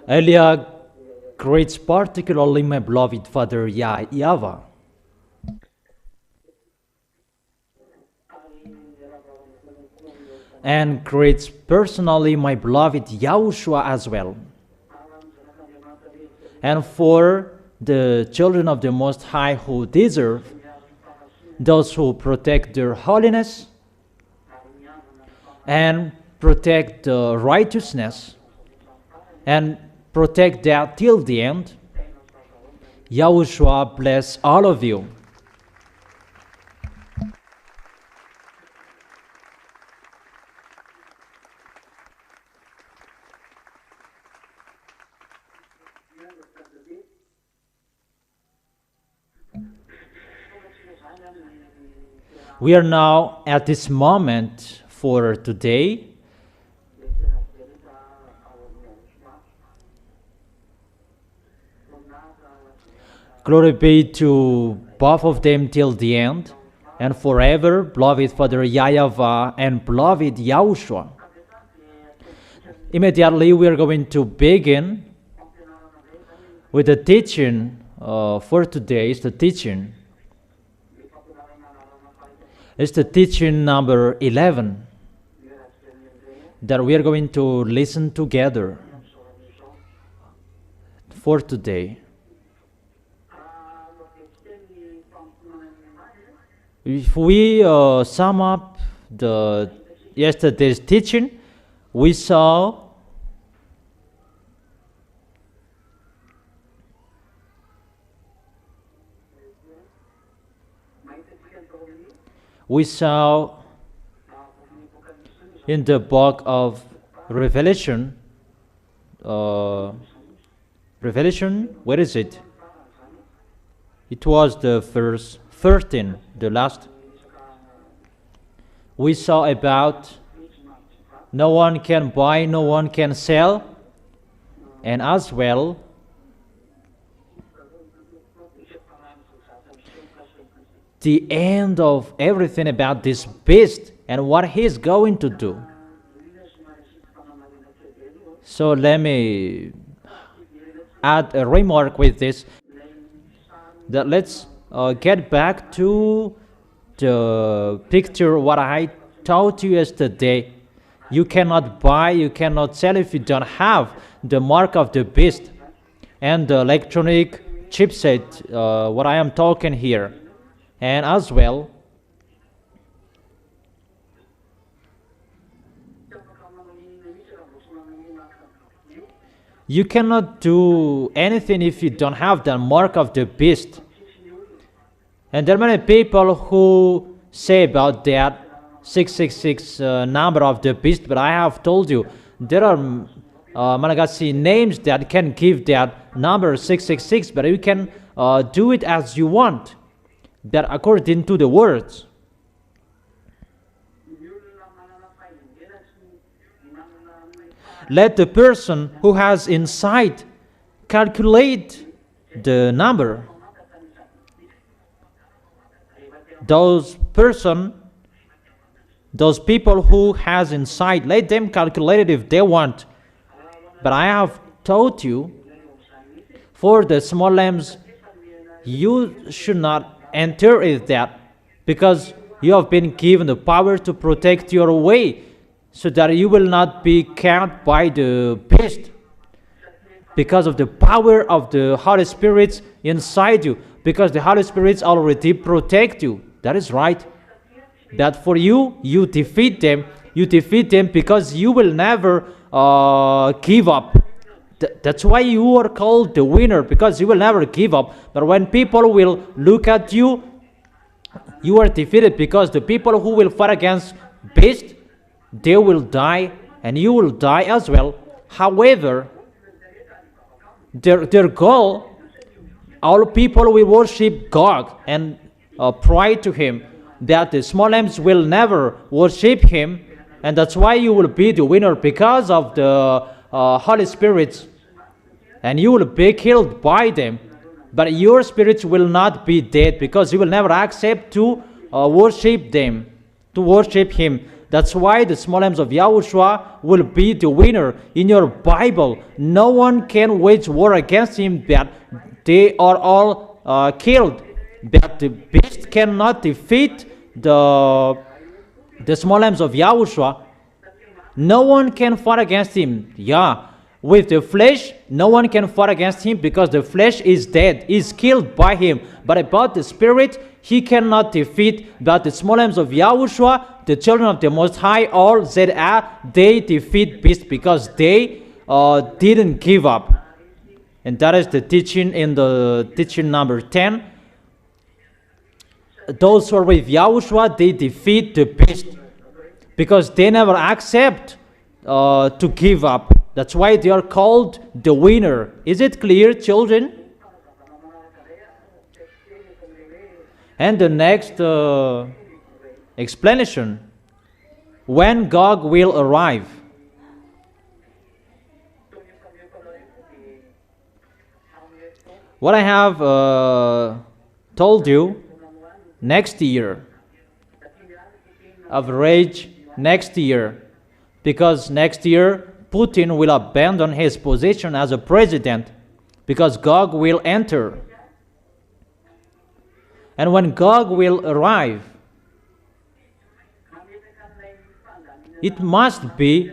Elia greets particularly my beloved Father YAHVAH, and greets personally my beloved YAHOSHUA as well. And for the children of the Most High who deserve, those who protect their holiness and protect the righteousness and protect that till the end, YAHOSHUA bless all of you. We are now at this moment for today. Glory be to both of them till the end and forever, beloved Father YAHVAH and beloved YAHOSHUA. Immediately we are going to begin with the teaching for today. It's the teaching number 11 that we are going to listen together for today. If we sum up yesterday's teaching, we saw in the book of Revelation, where is it? It was the verse 13, the last. We saw about no one can buy, no one can sell, and as well the end of everything about this beast and what he's going to do. So let me add a remark with this, that let's get back to the picture what I taught you yesterday. You cannot buy, you cannot sell if you don't have the mark of the beast and the electronic chipset, what I am talking here. And as well, you cannot do anything if you don't have the mark of the beast. And there are many people who say about that 666 number of the beast, but I have told you there are Malagasy names that can give that number 666, but you can do it as you want, that according to the words. Let the person who has insight calculate the number. Those people who has insight, let them calculate it if they want. But I have taught you, for the small lambs, you should not enter in that, because you have been given the power to protect your way, so that you will not be caught by the beast, because of the power of the Holy Spirit inside you, because the Holy Spirit already protect you. That is right. That for you, you defeat them. You defeat them because you will never give up. That's why you are called the winner, because you will never give up. But when people will look at you, you are defeated, because the people who will fight against beast, they will die, and you will die as well. However, their goal, all people will worship God and pray to Him, that the small lambs will never worship Him, and that's why you will be the winner, because of the Holy Spirit, and you will be killed by them. But your spirit will not be dead, because you will never accept to worship them, to worship Him. That's why the small lambs of Yahushua will be the winner. In your Bible, no one can wage war against him, that they are all killed. That the beast cannot defeat the small lambs of Yahushua. No one can fight against him. Yeah. With the flesh, no one can fight against him because the flesh is dead, is killed by him. But about the spirit, he cannot defeat. But the small lambs of Yahushua, the children of the Most High, all ZA, they defeat beast because they didn't give up. And that is the teaching in the teaching number 10. Those who are with Yahushua, they defeat the beast because they never accept to give up. That's why they are called the winner. Is it clear, children? And the next explanation, when Gog will arrive. What I have told you, next year, average next year, because next year Putin will abandon his position as a president because Gog will enter. And when Gog will arrive, it must be,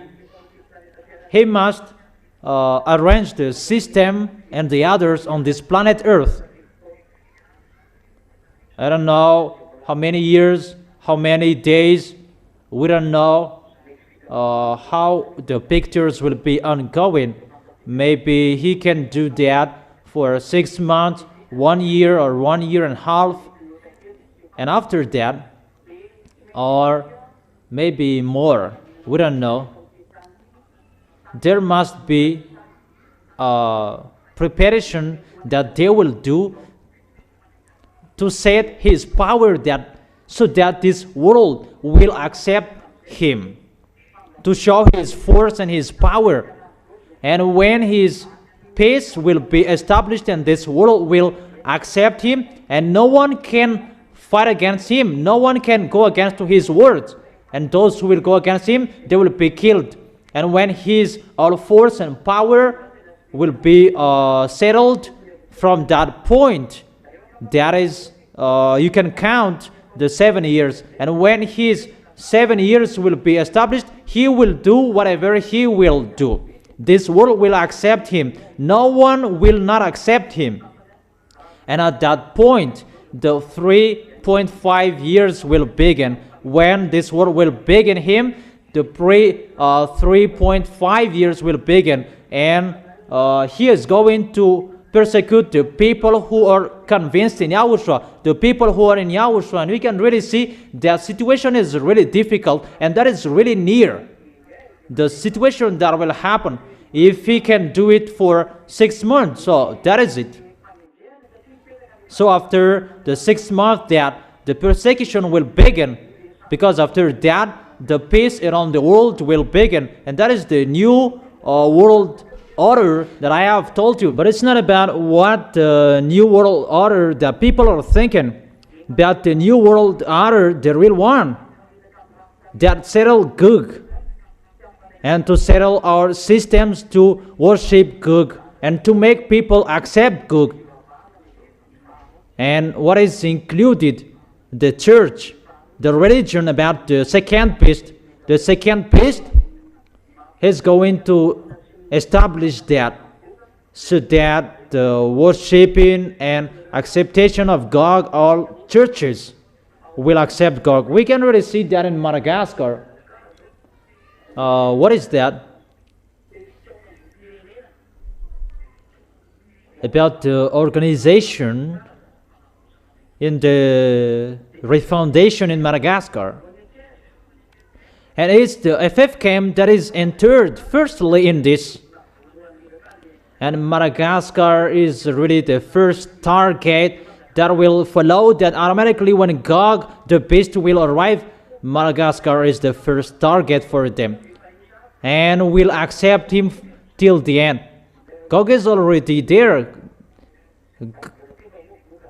he must arrange the system and the others on this planet Earth. I don't know how many years, how many days, we don't know how the pictures will be ongoing. Maybe he can do that for 6 months, 1 year, or 1 year and a half. And after that, or maybe more, we don't know. There must be a preparation that they will do to set his power so that this world will accept him, to show his force and his power. And when his peace will be established and this world will accept him, and no one can fight against him, no one can go against his words, and those who will go against him, they will be killed. And when his all force and power will be settled, from that point, that is, you can count the 7 years. And when his 7 years will be established, he will do whatever he will do. This world will accept him. No one will not accept him. And at that point, the 3.5 years will begin. When this world will begin him, the 3.5 years will begin. And he is going to persecute the people who are convinced in Yahushua, the people who are in Yahushua. And we can really see that situation is really difficult, and that is really near. The situation that will happen if he can do it for 6 months. So that is it. So after the 6 months, that the persecution will begin, because after that the peace around the world will begin, and that is the new world order that I have told you. But it's not about what the new world order that people are thinking, but the new world order, the real one, that settle Gog, and to settle our systems to worship Gog, and to make people accept Gog. And what is included? The church, the religion about the second beast. The second beast is going to establish that, so that the worshiping and acceptation of Gog, all churches will accept Gog. We can really see that in Madagascar. What is that? About the organization in the refoundation in Madagascar. And it's the FF camp that is entered firstly in this. And Madagascar is really the first target that will follow, that automatically when Gog, the beast, will arrive, Madagascar is the first target for them. And will accept him till the end. Gog is already there.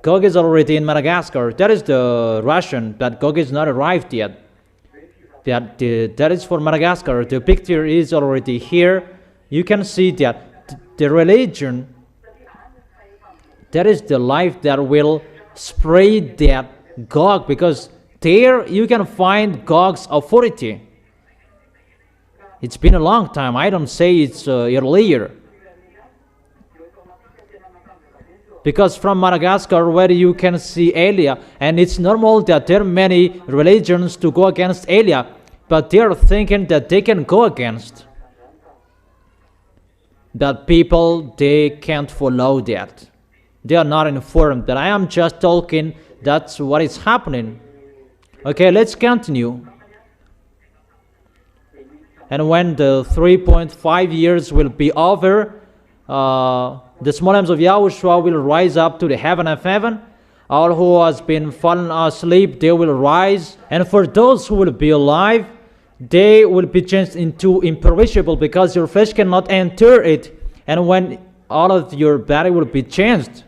Gog is already in Madagascar. That is the Russian, but Gog is not arrived yet. That is for Madagascar. The picture is already here. You can see that the religion, that is the life that will spread that Gog, because there you can find Gog's authority. It's been a long time. I don't say it's earlier. Because from Madagascar, where you can see Elia, and it's normal that there are many religions to go against Elia, but they are thinking that they can go against. That people, they can't follow that. They are not informed. But I am just talking, that's what is happening. Okay, let's continue. And when the 3.5 years will be over, the small lambs of Yahushua will rise up to the heaven of heaven. All who has been fallen asleep, they will rise. And for those who will be alive, they will be changed into imperishable, because your flesh cannot enter it. And when all of your body will be changed,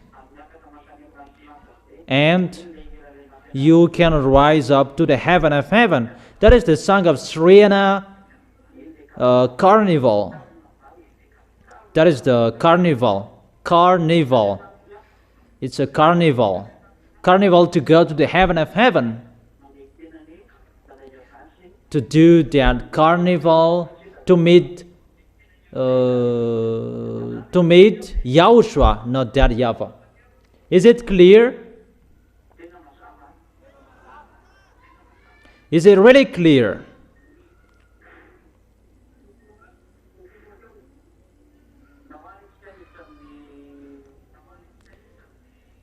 and you can rise up to the heaven of heaven. That is the song of Sriana Carnival. That is the carnival. Carnival. It's a carnival. Carnival to go to the heaven of heaven. To do that carnival, to meet Yahushua, not that YAHVAH. Is it clear? Is it really clear?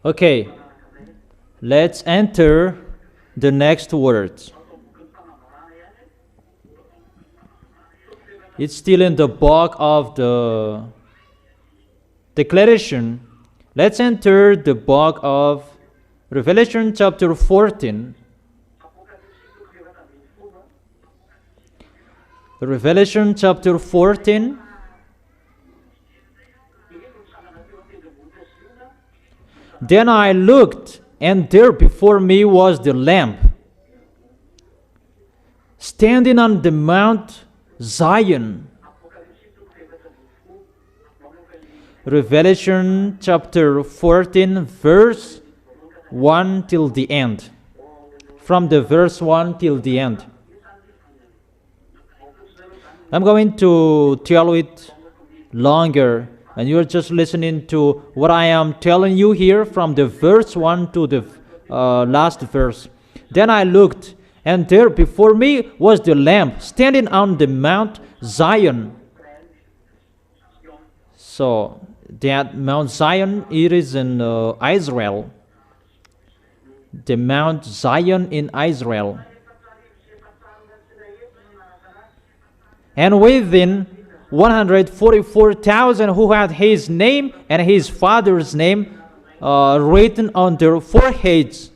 Okay, let's enter the next words. It's still in the book of the declaration. Let's enter the book of Revelation chapter 14. Revelation chapter 14. Then I looked, and there before me was the Lamb, standing on the Mount Zion. Revelation chapter 14, verse 1 till the end. From the verse 1 till the end. I'm going to tell it longer, and you're just listening to what I am telling you here from the verse 1 to the last verse. Then I looked, and there before me was the Lamb standing on the Mount Zion. So that Mount Zion, it is in Israel. The Mount Zion in Israel. And within 144,000 who had his name and his father's name written on their foreheads.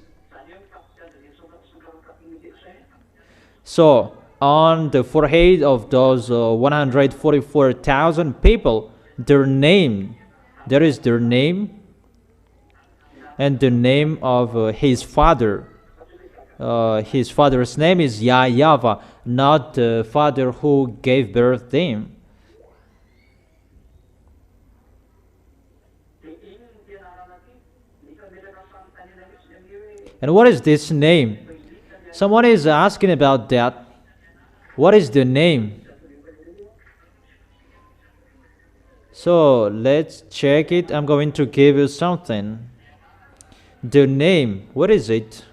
So, on the forehead of those 144,000 people, their name, there is their name and the name of his father. His father's name is YAHVAH, not the father who gave birth to him. And what is this name? Someone is asking about that. What is the name? So let's check it. I'm going to give you something. The name, what is it?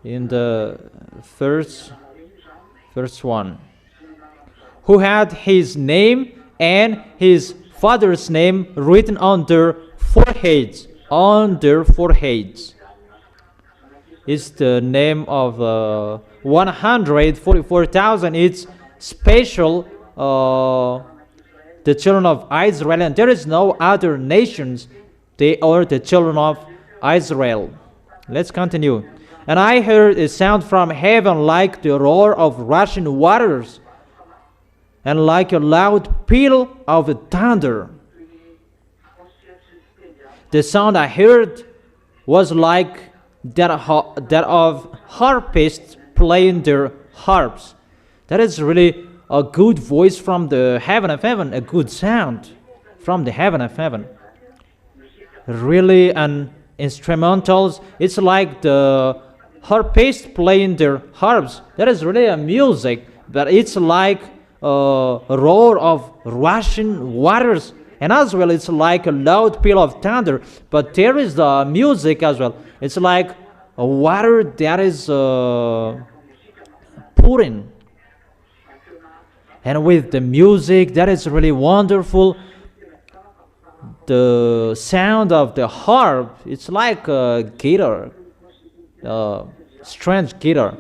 In the first one. Who had his name and his father's name written on their foreheads. On their foreheads. It's the name of 144,000. It's special, the children of Israel, and there is no other nations. They are the children of Israel. Let's continue. And I heard a sound from heaven like the roar of rushing waters, and like a loud peal of thunder. The sound I heard was like that of harpists playing their harps. That is really a good voice from the heaven of heaven, a good sound from the heaven of heaven. Really, an instrumentals. It's like the harpists playing their harps. That is really a music, but it's like a roar of rushing waters, and as well it's like a loud peal of thunder. But there is the music as well. It's like a water that is pouring, and with the music that is really wonderful. The sound of the harp, it's like a guitar, a strange guitar.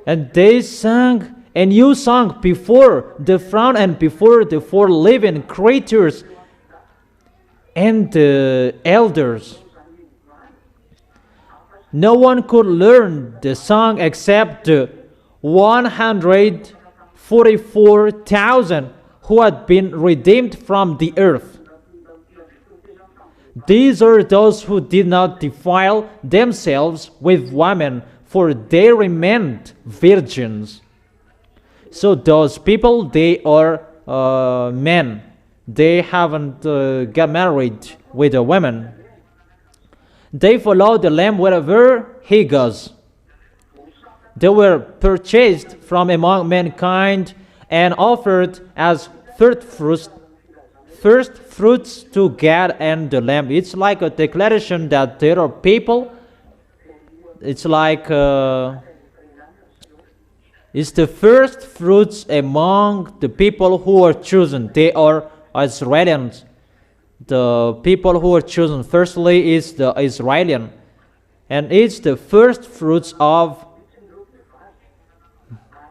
And they sang a new song before the throne and before the four living creatures and the elders. No one could learn the song except the 144,000 who had been redeemed from the earth. These are those who did not defile themselves with women, for they remained virgins. So those people, they are men. They haven't got married with a woman. They follow the Lamb wherever he goes. They were purchased from among mankind and offered as first fruits to God and the Lamb. It's like a declaration that there are people. It's like it's the first fruits among the people who are chosen. They are Israelians. The people who are chosen firstly is the Israelian, and it's the first fruits of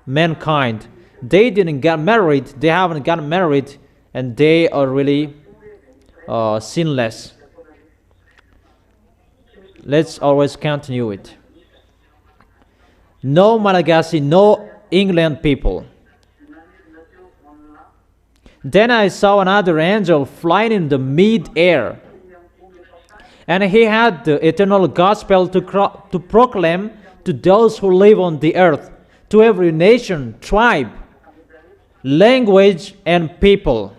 mankind. They didn't get married. They haven't gotten married, and they are really sinless. Let's always continue it. No Malagasy, no England people. Then I saw another angel flying in the mid-air, and he had the eternal gospel to proclaim to those who live on the earth, to every nation, tribe, language, and people.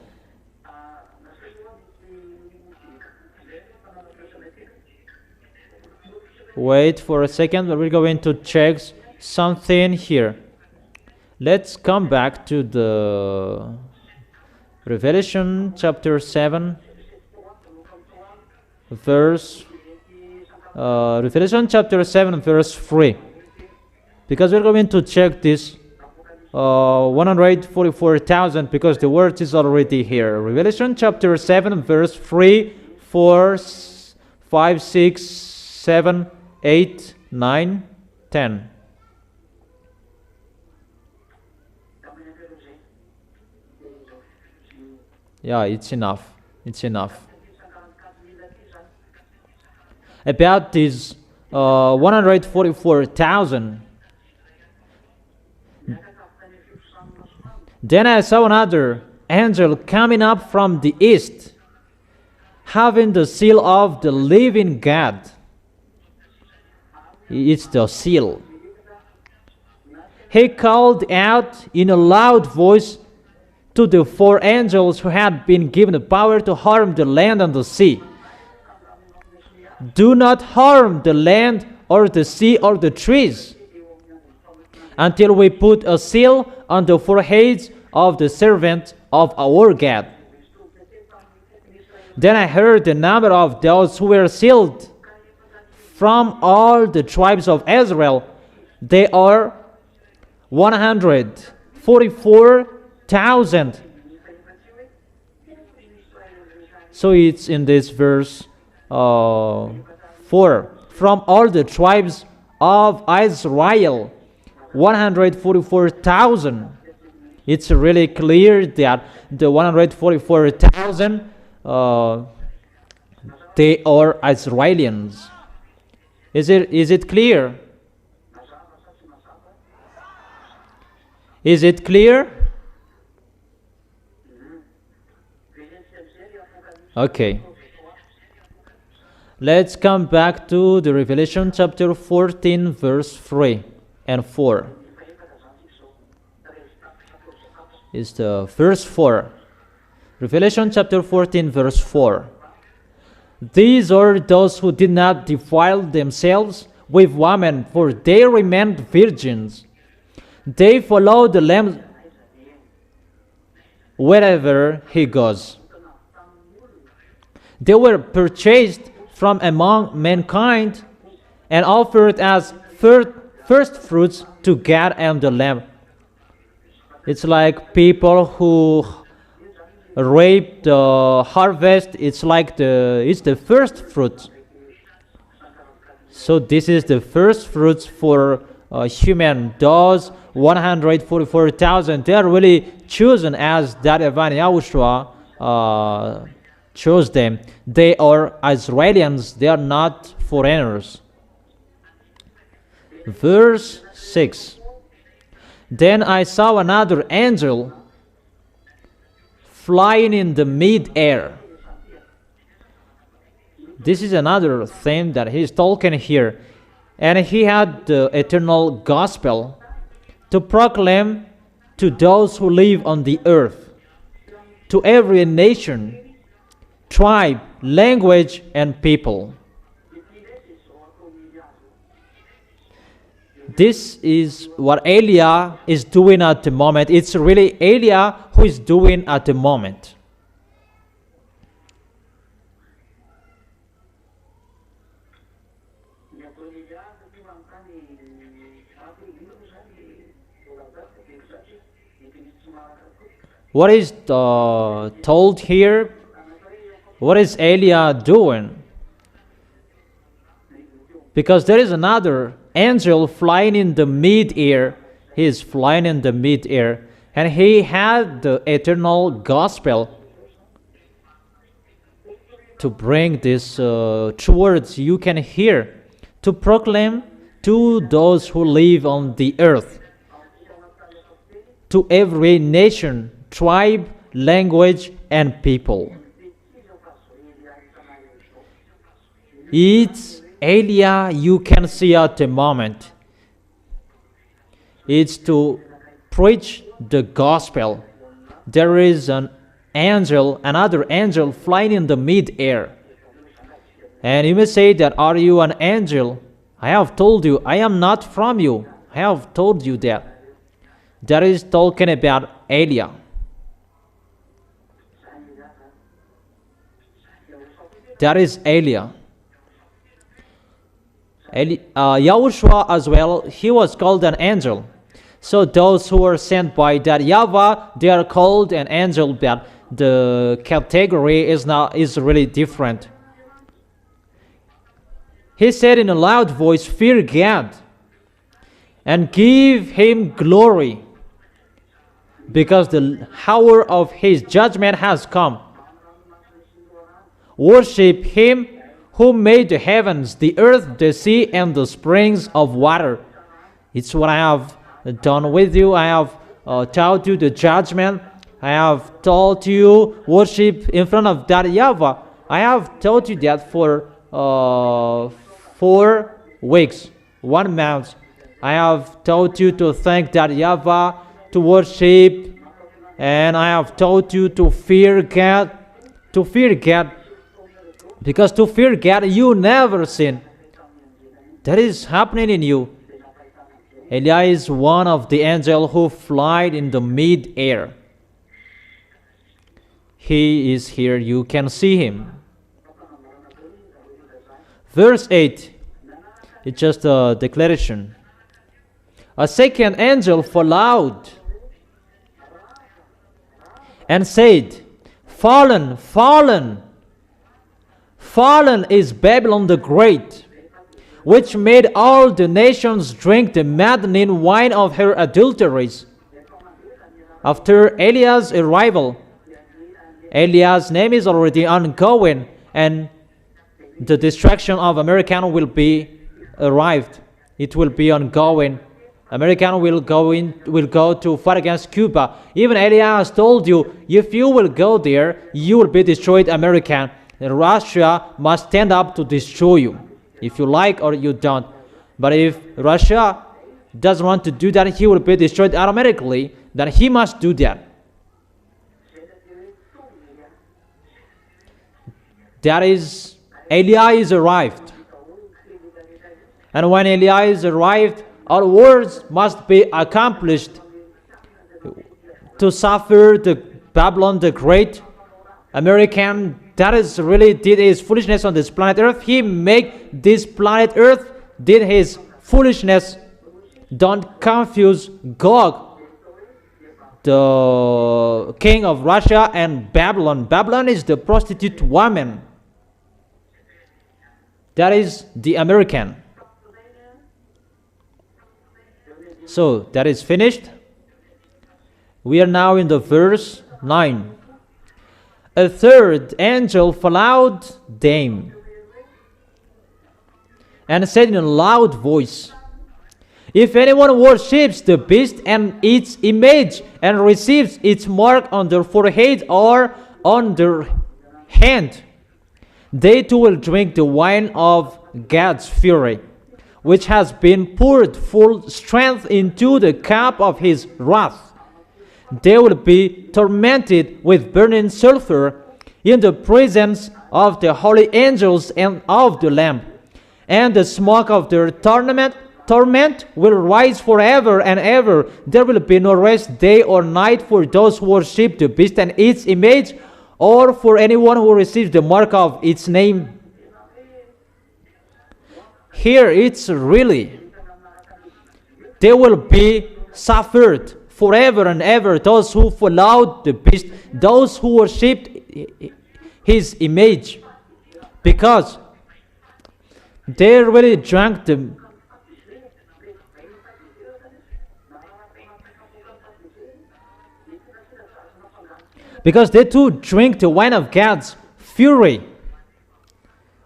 Wait for a second, we're going to check something here. Let's come back to the Revelation chapter 7, Revelation chapter 7, verse 3. Because we're going to check this 144,000, because the word is already here. Revelation chapter 7, verse 3, 4, 5, 6, 7, 8, 9, 10. Yeah, it's enough. It's enough. About these 144,000. Then I saw another angel coming up from the east, having the seal of the living God. It's the seal. He called out in a loud voice to the four angels who had been given the power to harm the land and the sea. Do not harm the land or the sea or the trees until we put a seal on the foreheads of the servant of our God. Then I heard the number of those who were sealed from all the tribes of Israel. They are 144,000. So it's in this verse 4. From all the tribes of Israel, 144,000. It's really clear that the 144,000 they are Israelians. Is it clear? Is it clear? Okay. Let's come back to the Revelation chapter 14, verse 3 and 4. It's the verse 4. Revelation chapter 14, verse 4. These are those who did not defile themselves with women, for they remained virgins. They follow the Lamb wherever he goes. They were purchased from among mankind and offered as first fruits to God and the Lamb. It's like people who reap the harvest. It's like the first fruit. So this is the first fruits for human. Those 144,000, they are really chosen as that Evan Yahushua chose them. They are Israelians. They are not foreigners. Verse 6. Then I saw another angel flying in the mid-air. This is another thing that he's talking here. And he had the eternal gospel to proclaim to those who live on the earth, to every nation, tribe, language, and people. This is what Eliah is doing at the moment. It's really Eliah who is doing at the moment. What is told here? What is Eliah doing? Because there is another angel flying in the mid-air. He is flying in the mid-air. And he had the eternal gospel to bring this true words you can hear, to proclaim to those who live on the earth, to every nation, tribe, language, and people. It's Eliah you can see at the moment. It's to preach the gospel. There is another angel flying in the mid-air. And you may say that, are you an angel? I have told you, I am not from you. I have told you that. That is talking about Eliah. That is Eliah. Yahushua as well, he was called an angel. So those who were sent by that YAHVAH, they are called an angel, but the category is really different. He said in a loud voice, fear God and give him glory, because the hour of his judgment has come. Worship him who made the heavens, the earth, the sea, and the springs of water. It's what I have done with you. I have taught you the judgment. I have taught you worship in front of that YAHVAH. I have taught you that for 4 weeks, 1 month. I have taught you to thank that YAHVAH, to worship, and I have taught you to fear God, because to fear God, you never sin. That is happening in you. Eliah is one of the angels who flied in the mid-air. He is here. You can see him. Verse 8. It's just a declaration. A second angel followed and said, fallen, fallen, fallen is Babylon the Great, which made all the nations drink the maddening wine of her adulteries. After Eliah's arrival, Eliah's name is already ongoing, and the destruction of America will be arrived. It will be ongoing. America will go to fight against Cuba. Even Eliah has told you, if you will go there, you will be destroyed, American. Russia must stand up to destroy you, if you like or you don't. But if Russia doesn't want to do that, he will be destroyed automatically. Then he must do that. That is, Elias arrived. And when Elias arrived, our words must be accomplished to suffer the Babylon the Great, American, that is really did his foolishness on this planet Earth. He made this planet Earth did his foolishness. Don't confuse Gog, the king of Russia, and Babylon. Babylon is the prostitute woman. That is the American. So that is finished. We are now in the verse 9. A third angel followed them and said in a loud voice, if anyone worships the beast and its image and receives its mark on their forehead or on their hand, they too will drink the wine of God's fury, which has been poured full strength into the cup of his wrath. They will be tormented with burning sulfur in the presence of the holy angels and of the Lamb. And the smoke of their torment will rise forever and ever. There will be no rest day or night for those who worship the beast and its image, or for anyone who receives the mark of its name. Here it's really, they will be suffered forever and ever, those who followed the beast, those who worshipped his image, because they really drank the because they too drink the wine of God's fury,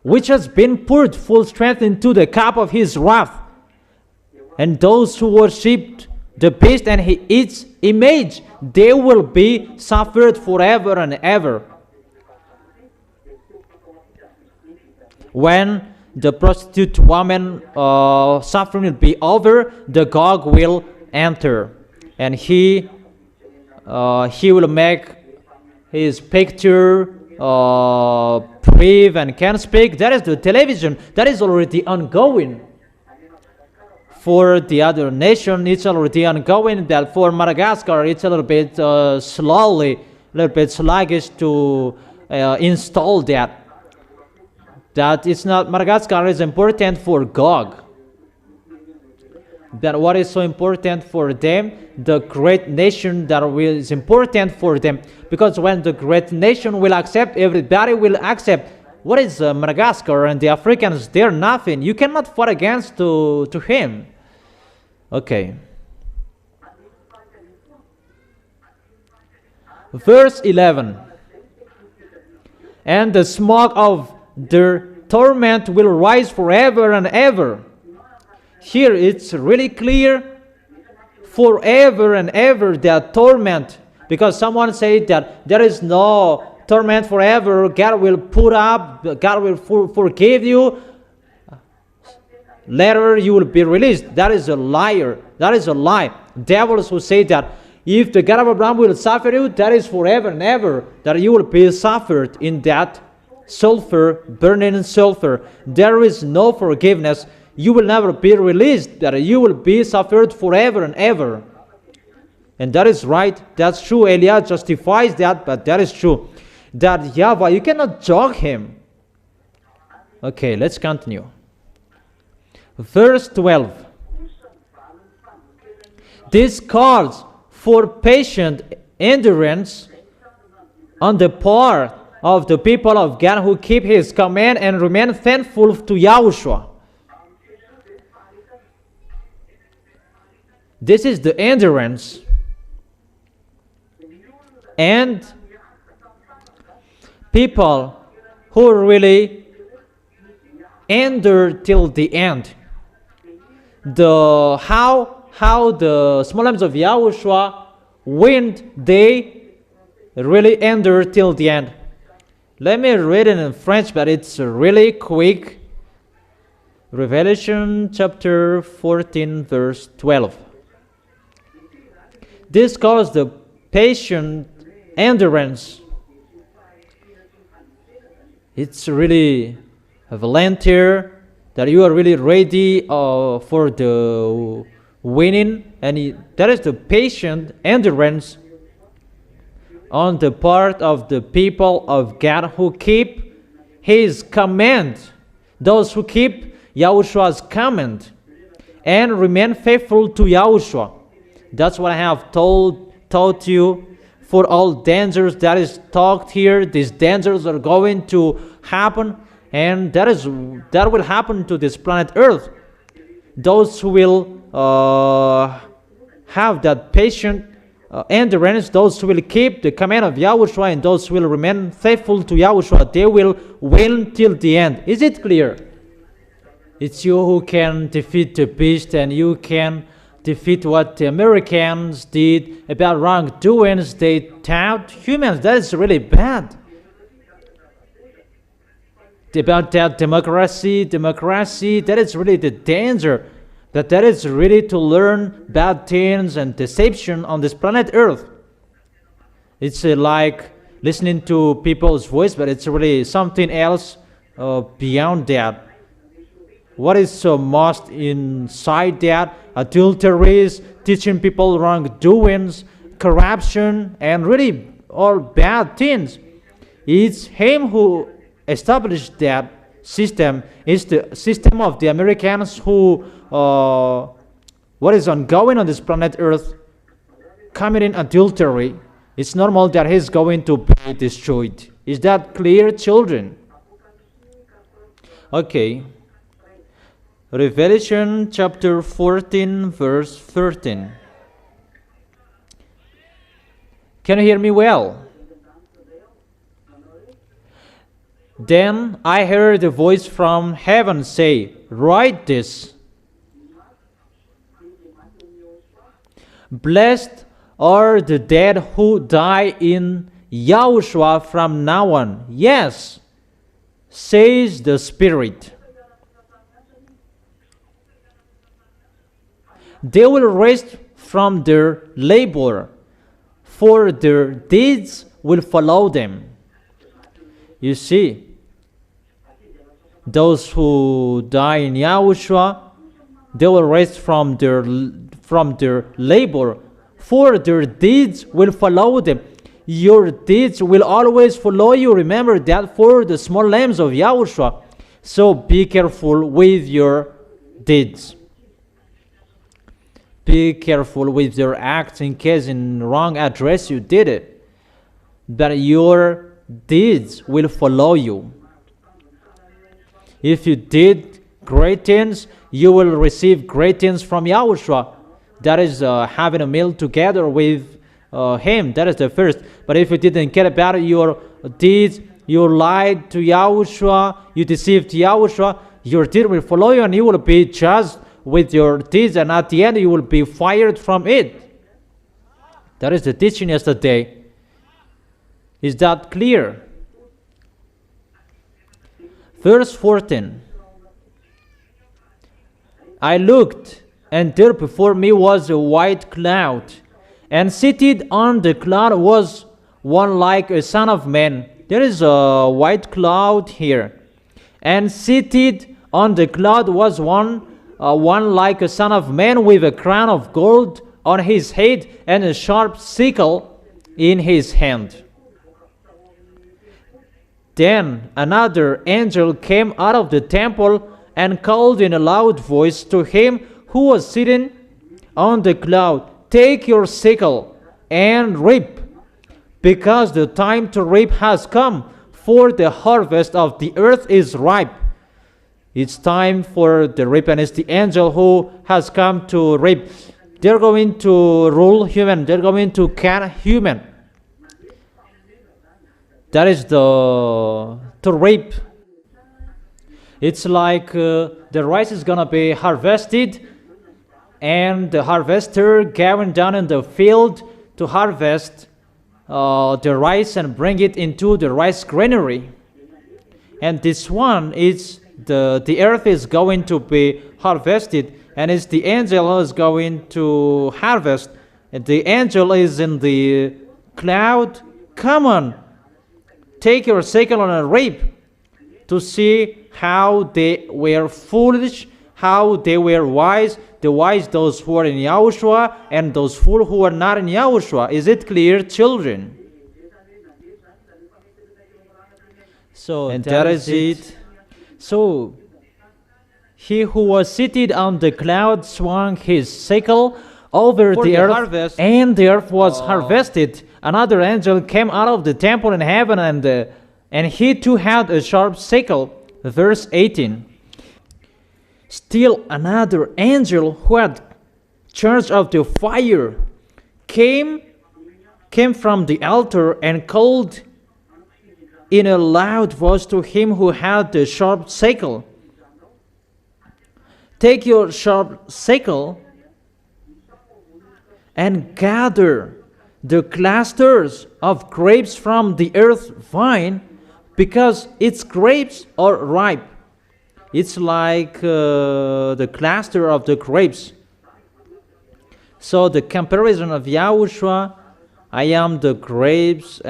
which has been poured full strength into the cup of his wrath. And those who worshipped the beast and its image, they will be suffered forever and ever. When the prostitute woman suffering will be over, the Gog will enter, and he will make his picture brief and can speak. That is the television that is already ongoing. For the other nation, it's already ongoing. That for Madagascar, it's a little bit slowly, a little bit sluggish to install that. That it's not, Madagascar is important for Gog. That what is so important for them, the great nation that is important for them. Because when the great nation will accept, everybody will accept. What is Madagascar and the Africans? They're nothing. You cannot fight against to him. Okay. Verse 11. And the smoke of their torment will rise forever and ever. Here it's really clear, forever and ever, that torment. Because someone said that there is no torment forever. God will put up, God will forgive you. Later you will be released. That is a liar. That is a lie. Devils who say that if the God of Abraham will suffer you, that is forever and ever, that you will be suffered in that sulfur, burning sulfur. There is no forgiveness. You will never be released, that you will be suffered forever and ever. And that is right. That's true. Elias justifies that, but that is true. That YAHVAH, you cannot judge him. Okay, let's continue. Verse 12. This calls for patient endurance on the part of the people of God who keep his command and remain thankful to YAHOSHUA. This is the endurance. And people who really endure till the end. How the small lambs of YAHOSHUA, when they really endure till the end. Let me read it in French, but it's really quick. Revelation chapter 14, verse 12. This calls the patient endurance. It's really a volunteer that you are really ready for the winning, and that is the patient endurance on the part of the people of God who keep His command. Those who keep Yahoshua's command and remain faithful to Yahushua. That's what I have taught you. For all dangers that is talked here, these dangers are going to happen, and that will happen to this planet Earth. Those who will have that patient endurance, those who will keep the command of Yahushua, and those who will remain faithful to Yahushua, they will win till the end. Is it clear? It's you who can defeat the beast, and you can defeat what the Americans did about wrongdoings. They taught humans. That is really bad. About that democracy, that is really the danger. That is really to learn bad things and deception on this planet Earth. It's like listening to people's voice, but it's really something else beyond that. What is so most inside that? Adulteries, teaching people wrongdoings, corruption, and really all bad things. It's him who established that system. It's the system of the Americans who, what is ongoing on this planet Earth, committing adultery. It's normal that he's going to be destroyed. Is that clear, children? Okay. Revelation chapter 14, verse 13. Can you hear me well? Then I heard a voice from heaven say, "Write this. Blessed are the dead who die in Yahushua from now on. Yes, says the Spirit. They will rest from their labor, for their deeds will follow them." You see, those who die in Yahushua, they will rest from their labor, for their deeds will follow them. Your deeds will always follow you. Remember that for the small lambs of Yahushua. So be careful with your deeds. Be careful with your acts in case in wrong address you did it. But your deeds will follow you. If you did great things, you will receive great things from Yahushua. That is having a meal together with Him. That is the first. But if you didn't care about your deeds, you lied to Yahushua, you deceived Yahushua, your deed will follow you, and you will be judged with your deeds, and at the end you will be fired from it. That is the teaching yesterday. Is that clear? Verse 14. I looked, and there before me was a white cloud, and seated on the cloud was one like a son of man. There is a white cloud here. And seated on the cloud was one like a son of man, with a crown of gold on his head and a sharp sickle in his hand. Then another angel came out of the temple and called in a loud voice to him who was sitting on the cloud, "Take your sickle and reap, because the time to reap has come, for the harvest of the earth is ripe." It's time for the reap, and it's the angel who has come to reap. They're going to rule human. They're going to cut human. That is to reap. It's like the rice is going to be harvested, and the harvester going down in the field to harvest the rice and bring it into the rice granary. And this one is the earth is going to be harvested, and it's the angel who is going to harvest. And the angel is in the cloud. Come on, take your sickle and a reap, to see how they were foolish, how they were wise. The wise, those who are in Yahushua, and those fools who are not in Yahushua. Is it clear, children? So and that is it. So he who was seated on the cloud swung his sickle over the earth, harvest, and the earth was harvested. Another angel came out of the temple in heaven, and he too had a sharp sickle. Verse 18. Still another angel who had charge of the fire came from the altar and called in a loud voice to him who had the sharp sickle, take your sharp sickle and gather the clusters of grapes from the earth vine, because its grapes are ripe. It's like the cluster of the grapes. So the comparison of Yahushua, I am the grapes,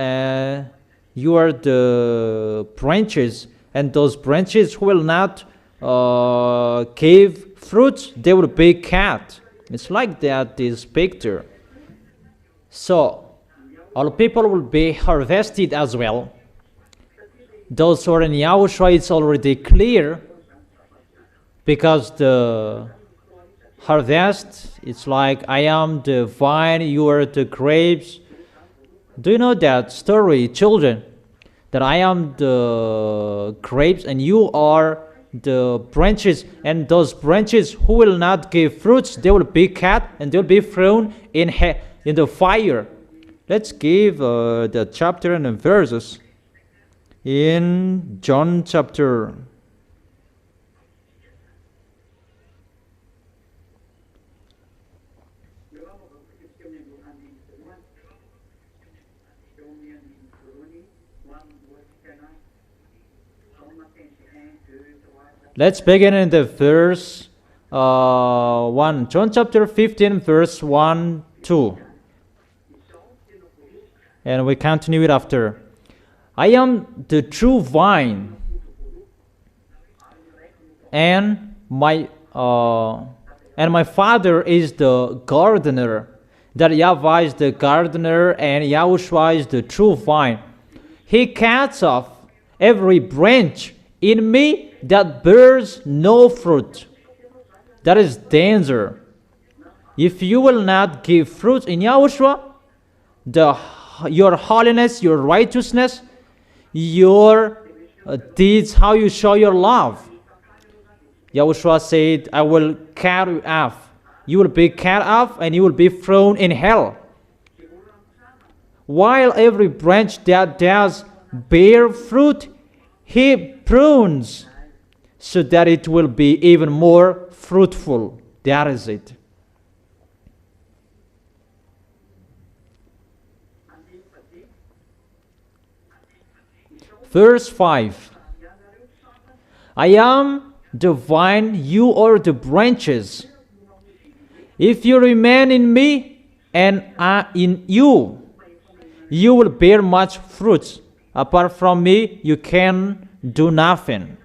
you are the branches, and those branches will not give fruits, they will be cut. It's like that, this picture. So all people will be harvested as well. Those who are in Yahushua, it's already clear, because the harvest, it's like I am the vine, you are the grapes. Do you know that story, children? That I am the grapes and you are the branches, and those branches who will not give fruits, they will be cut and they will be thrown in the fire. Let's give the chapter and the verses in John chapter 1. Let's begin in the verse 1. John chapter 15, verse 1, 2. And we continue it after. I am the true vine, and my Father is the gardener. That YAHVAH is the gardener, and Yahushua is the true vine. He cuts off every branch in me that bears no fruit. That is danger. If you will not give fruit in Yahushua, your holiness, your righteousness, your deeds, how you show your love. Yahushua said, I will cut you off. You will be cut off and you will be thrown in hell. While every branch that does bear fruit, he prunes so that it will be even more fruitful. That is it. Verse 5. I am the vine, you are the branches. If you remain in me and I in you, you will bear much fruit. Apart from me, you can do nothing.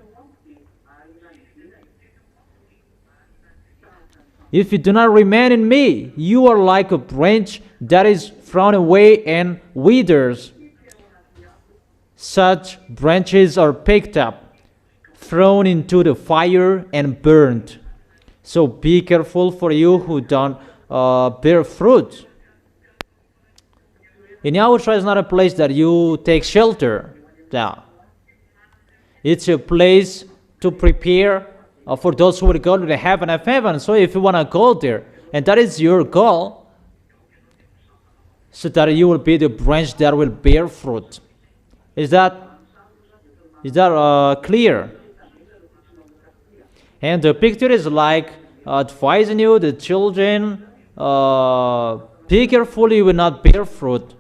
If you do not remain in me, you are like a branch that is thrown away and withers. Such branches are picked up, thrown into the fire, and burned. So be careful for you who don't bear fruit. In Yahushua is not a place that you take shelter. Yeah. It's a place to prepare for those who will go to the heaven of heaven. So if you want to go there, and that is your goal, so that you will be the branch that will bear fruit. Is that clear? And the picture is like advising you, the children, be careful you will not bear fruit.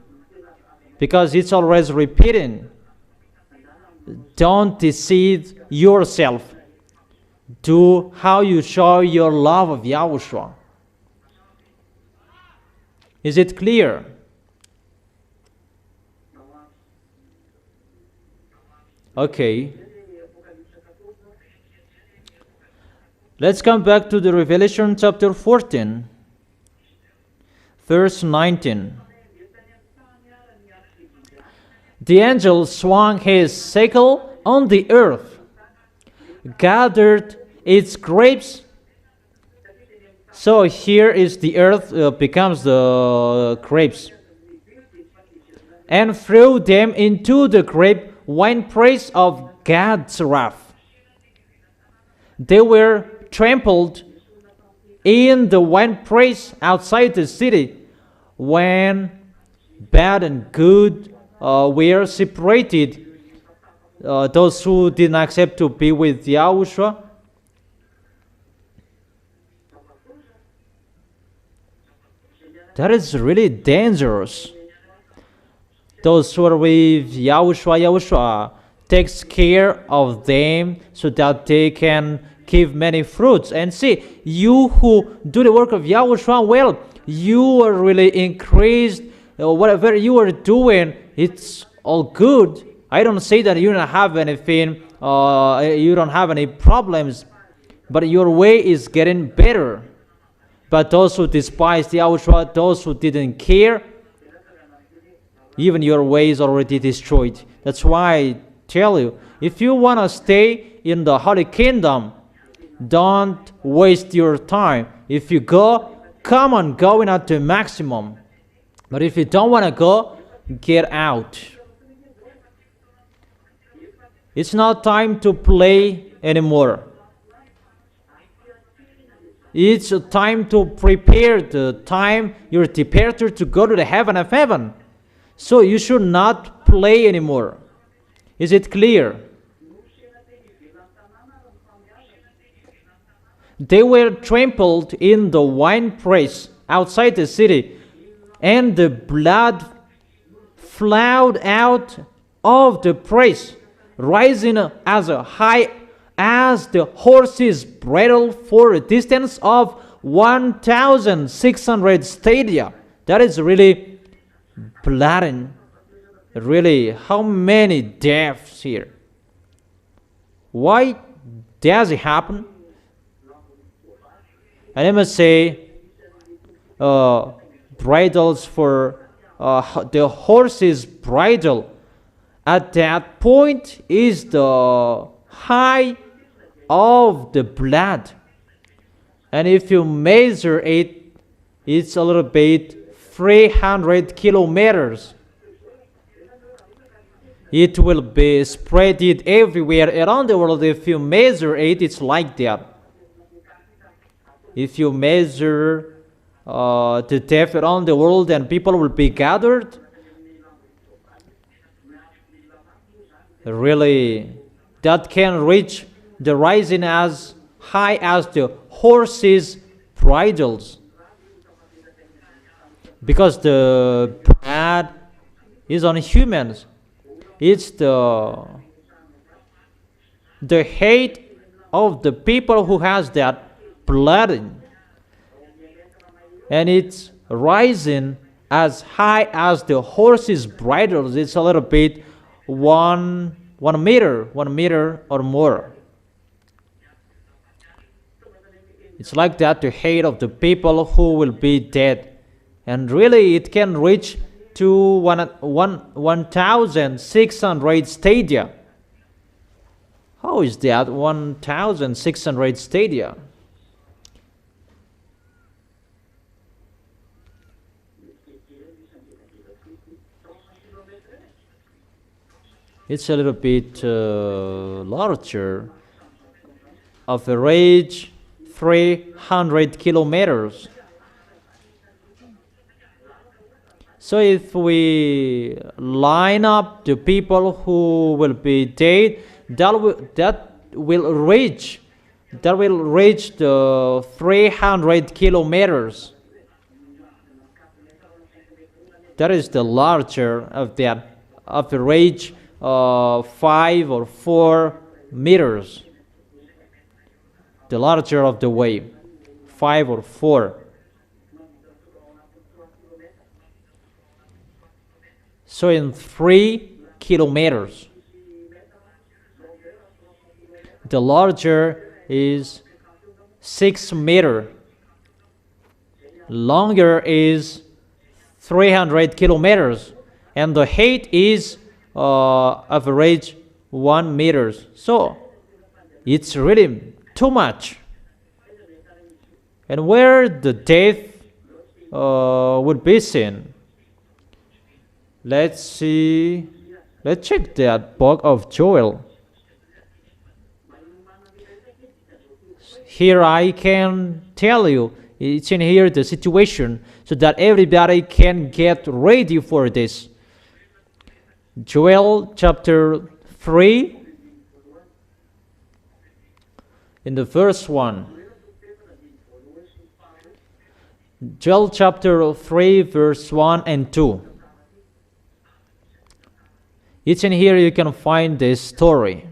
because it's always repeating. Don't deceive yourself. Do how you show your love of Yahushua. Is it clear? Okay. Let's come back to the Revelation chapter 14, verse 19. The angel swung his sickle on the earth, gathered its grapes. So here is the earth becomes the grapes, and threw them into the grape winepress of God's wrath. They were trampled in the winepress outside the city when bad and good were separated. Those who did not accept to be with Yahushua. That is really dangerous. Those who are with Yahushua takes care of them so that they can give many fruits. And see, you who do the work of Yahushua, well, you are really increased. Whatever you are doing, it's all good. I don't say that you don't have anything, you don't have any problems, but your way is getting better. But those who despise Yahushua, those who didn't care, even your way is already destroyed. That's why I tell you, if you want to stay in the Holy Kingdom, don't waste your time. If you go, come on, going at the maximum. But if you don't want to go, get out. It's not time to play anymore. It's time to prepare the time, your departure to go to the heaven of heaven. So you should not play anymore. Is it clear? They were trampled in the winepress outside the city, and the blood flowed out of the press, rising as high as the horse's bridle for a distance of 1,600 stadia. That is really bloody. Really, how many deaths here? Why does it happen? And I must say, bridles for the horse's bridle at that point is the high of the blood. And if you measure it, it's a little bit 300 kilometers. It will be spread it everywhere around the world. If you measure it, it's like that. If you measure the death around the world, and people will be gathered, really, that can reach the rising as high as the horses' bridles. Because the blood is on humans. It's the hate of the people who has that blood in. And it's rising as high as the horses' bridles. It's a little bit one meter or more. It's like that, the hate of the people who will be dead. And really, it can reach to 1,600 stadia. How is that, 1,600 stadia? It's a little bit larger. Average 300 kilometers. So if we line up the people who will be dead, that will reach the 300 kilometers. That is the larger of that, average 5 or 4 meters. The larger of the wave, 5 or 4. So in 3 kilometers, the larger is 6 meters. Longer is 300 kilometers, and the height is average 1 meters. So it's really too much. And where the death would be seen? Let's see. Let's check that book of Joel. Here I can tell you, it's in here the situation, so that everybody can get ready for this. Joel chapter 3, in the verse 1. Joel chapter 3, verse 1 and 2. It's in here you can find this story.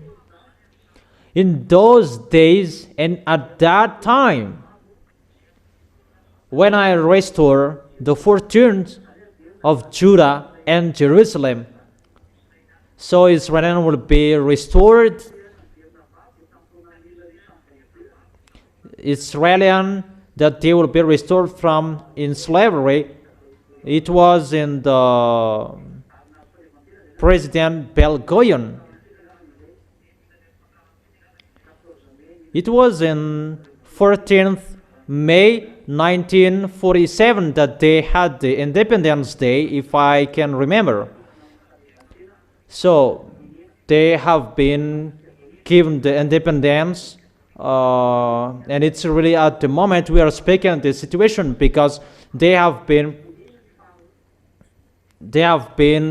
In those days and at that time, when I restore the fortunes of Judah and Jerusalem, so Israel will be restored. Israelian, that they will be restored from in slavery. It was in the President Belgoyan. It was in 14th May 1947 that they had the Independence Day, if I can remember. So they have been given the independence, and it's really at the moment we are speaking the situation, because they have been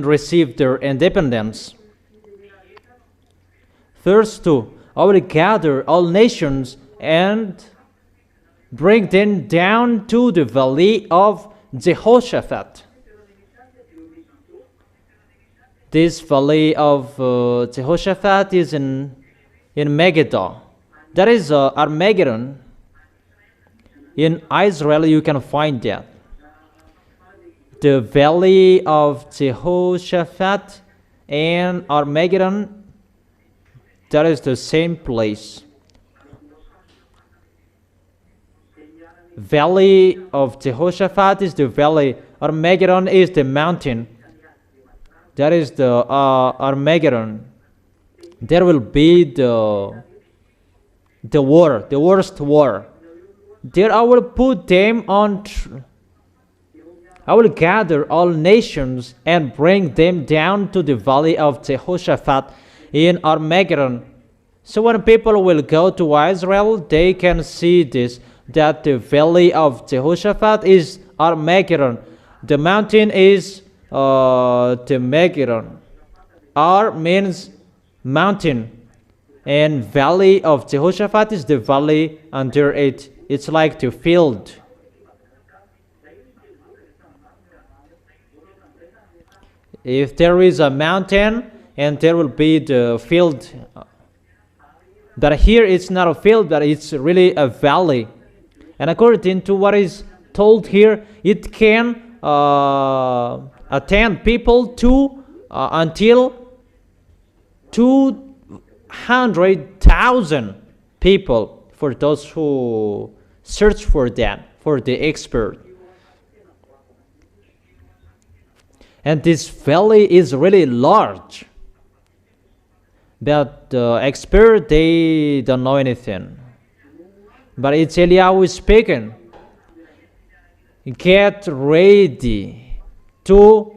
received their independence. Verse 2. I will gather all nations and bring them down to the valley of Jehoshaphat. This valley of Jehoshaphat is in Megiddo. That is Armageddon. In Israel you can find that. The valley of Jehoshaphat and Armageddon, that is the same place. Valley of Jehoshaphat is the valley. Armageddon is the mountain. That is the Armageddon. There will be the war, the worst war. There I will put them on. I will gather all nations and bring them down to the valley of Jehoshaphat in Armageddon. So when people will go to Israel, they can see this, that the valley of Jehoshaphat is Armageddon. The mountain is the Megiddo. Ar means mountain, and valley of Jehoshaphat is the valley under it. It's like the field. If there is a mountain and there will be the field, but here it's not a field, but it's really a valley. And according to what is told here, it can attend people to until 200,000 people, for those who search for that, for the expert. And this valley is really large, but the expert, they don't know anything. But it's Eliyahu speaking. Get ready to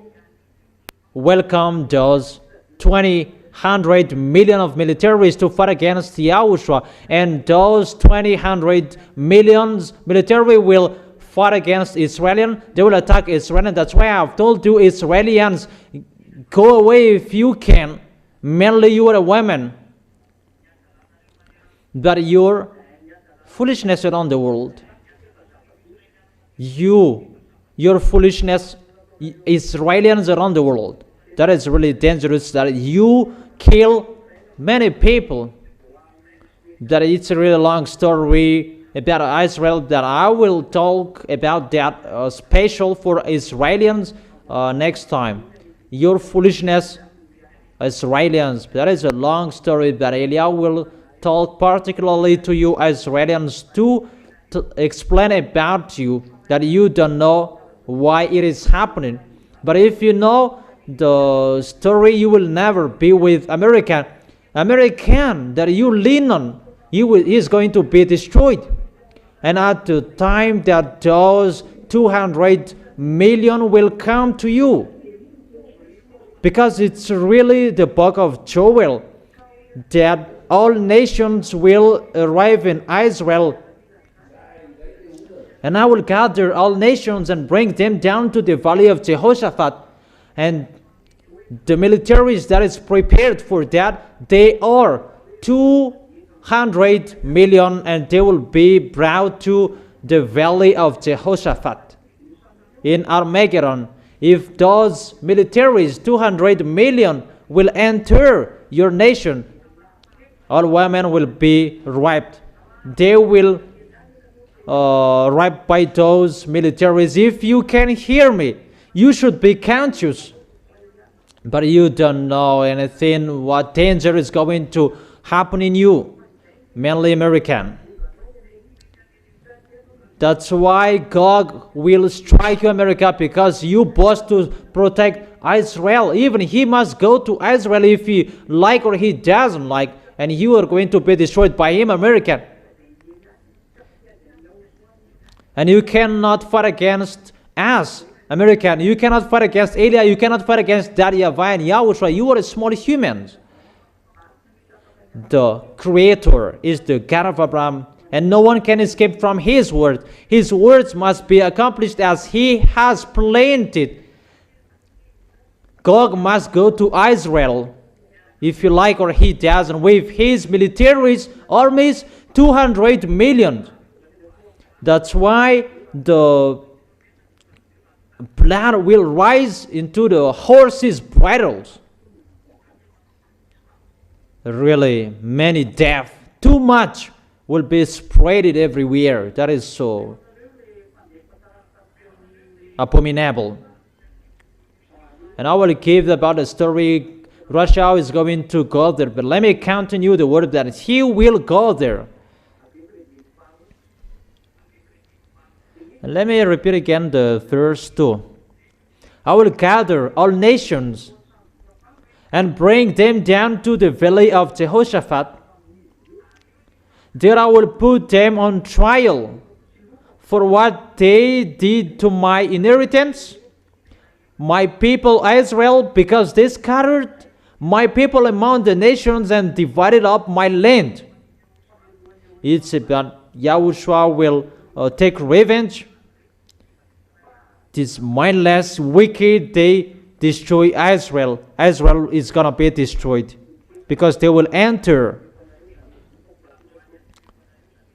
welcome those 100 million of militaries to fight against YAHOSHUA, and those 100 millions military will fight against Israel. They will attack Israel. That's why I've told you, Israelians, go away if you can. Mainly you are a woman, but your foolishness around the world, your foolishness Israelis around the world. That is really dangerous, that you kill many people. That it's a really long story about Israel that I will talk about that special for Israelis next time. Your foolishness, Israelis. That is a long story that Eliah will talk particularly to you Israelis to explain about you, that you don't know why it is happening. But if you know the story, you will never be with American that you lean on. He is going to be destroyed. And at the time that those 200 million will come to you, because it's really the book of Joel that all nations will arrive in Israel, and I will gather all nations and bring them down to the valley of Jehoshaphat. And the militaries that is prepared for that, they are 200 million, and they will be brought to the valley of Jehoshaphat in Armageddon. If those militaries, 200 million, will enter your nation, all women will be raped. They will raped by those militaries. If you can hear me, you should be conscious. But you don't know anything what danger is going to happen in you, mainly American. That's why God will strike you, America, because you boast to protect Israel. Even he must go to Israel if he like or he doesn't like, and you are going to be destroyed by him, American. And you cannot fight against us, American. You cannot fight against Eliah. You cannot fight against YAHVAH and YAHOSHUA. You are small humans. The Creator is the God of Abraham, and no one can escape from His word. His words must be accomplished as He has planned it. God must go to Israel, if you like or He doesn't, with His militaries, armies, 200 million. That's why the blood will rise into the horses' bridles. Really, many death, too much will be spreaded everywhere. That is so abominable. And I will give about the story. Russia is going to go there, but let me continue the word that he will go there. And let me repeat again the verse 2. I will gather all nations and bring them down to the valley of Jehoshaphat. There I will put them on trial for what they did to my inheritance, my people Israel, because they scattered my people among the nations and divided up my land. It's about YAHOSHUA will take revenge. This mindless, wicked, they destroy Israel. Israel is going to be destroyed because they will enter.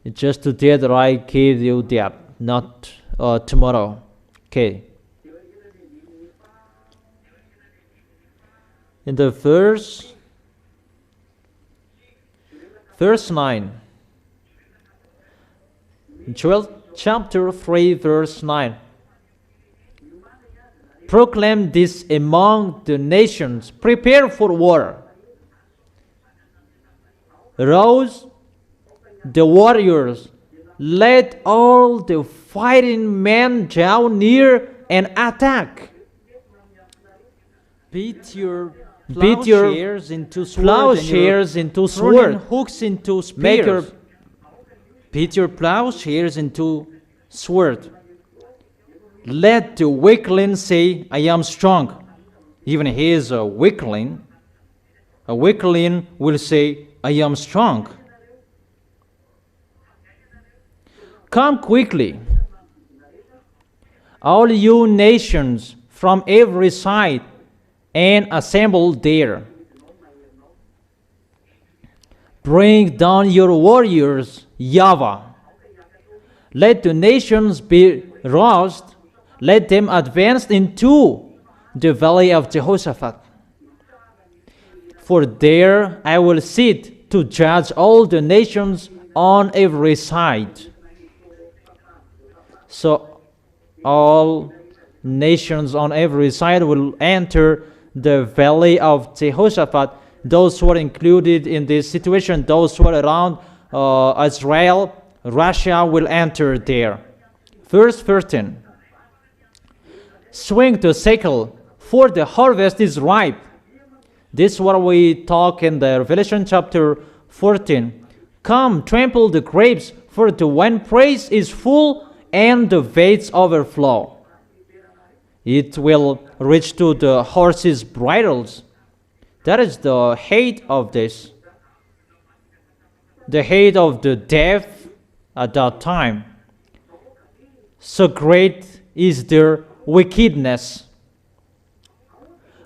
It's just today that I gave you that, not tomorrow. Okay. In the verse 9. Joel chapter 3 verse 9. Proclaim this among the nations. Prepare for war. Rouse the warriors. Let all the fighting men draw near and attack. Beat your plowshares into swords, hooks into spears. Beat your plowshares into sword. Let the weakling say, I am strong. Even he is a weakling. A weakling will say, I am strong. Come quickly, all you nations from every side, and assemble there. Bring down your warriors, YAHVAH. Let the nations be roused. let them advance into the valley of Jehoshaphat. For there I will sit to judge all the nations on every side. So all nations on every side will enter the valley of Jehoshaphat. Those who are included in this situation, those who are around Israel, Russia will enter there. Verse 13. Swing the sickle, for the harvest is ripe. This is what we talk in the Revelation chapter 14. Come, trample the grapes, for the winepress is full and the vats overflow. It will reach to the horses' bridles. That is the hate of this. The hate of the deaf at that time. So great is their wickedness.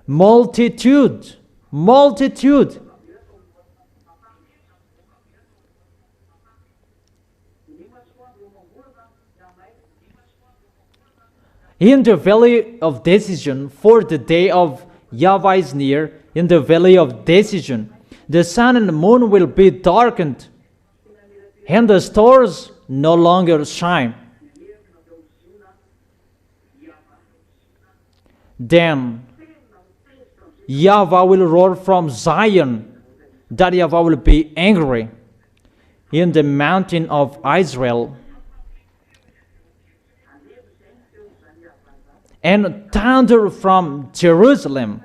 Multitude. In the valley of decision, for the day of YAHVAH is near, in the valley of decision, the sun and the moon will be darkened, and the stars no longer shine. Then YAHVAH will roar from Zion, that YAHVAH will be angry in the mountain of Israel, and thunder from Jerusalem.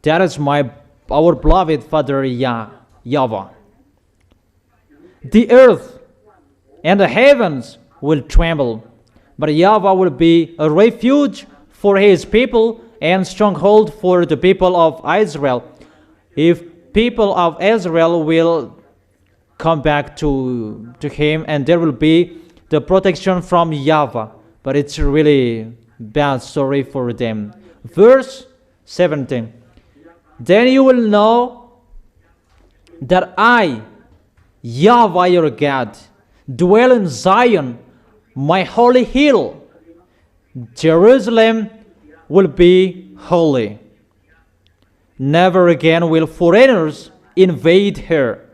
That is our beloved Father YAHVAH. The earth and the heavens will tremble, but YAHVAH will be a refuge for his people and stronghold for the people of Israel. If people of Israel will come back to him, and there will be the protection from YAHVAH. But it's a really bad story for them. Verse 17. Then you will know that I, YAHVAH your God, dwell in Zion, my holy hill. Jerusalem will be holy. Never again will foreigners invade her.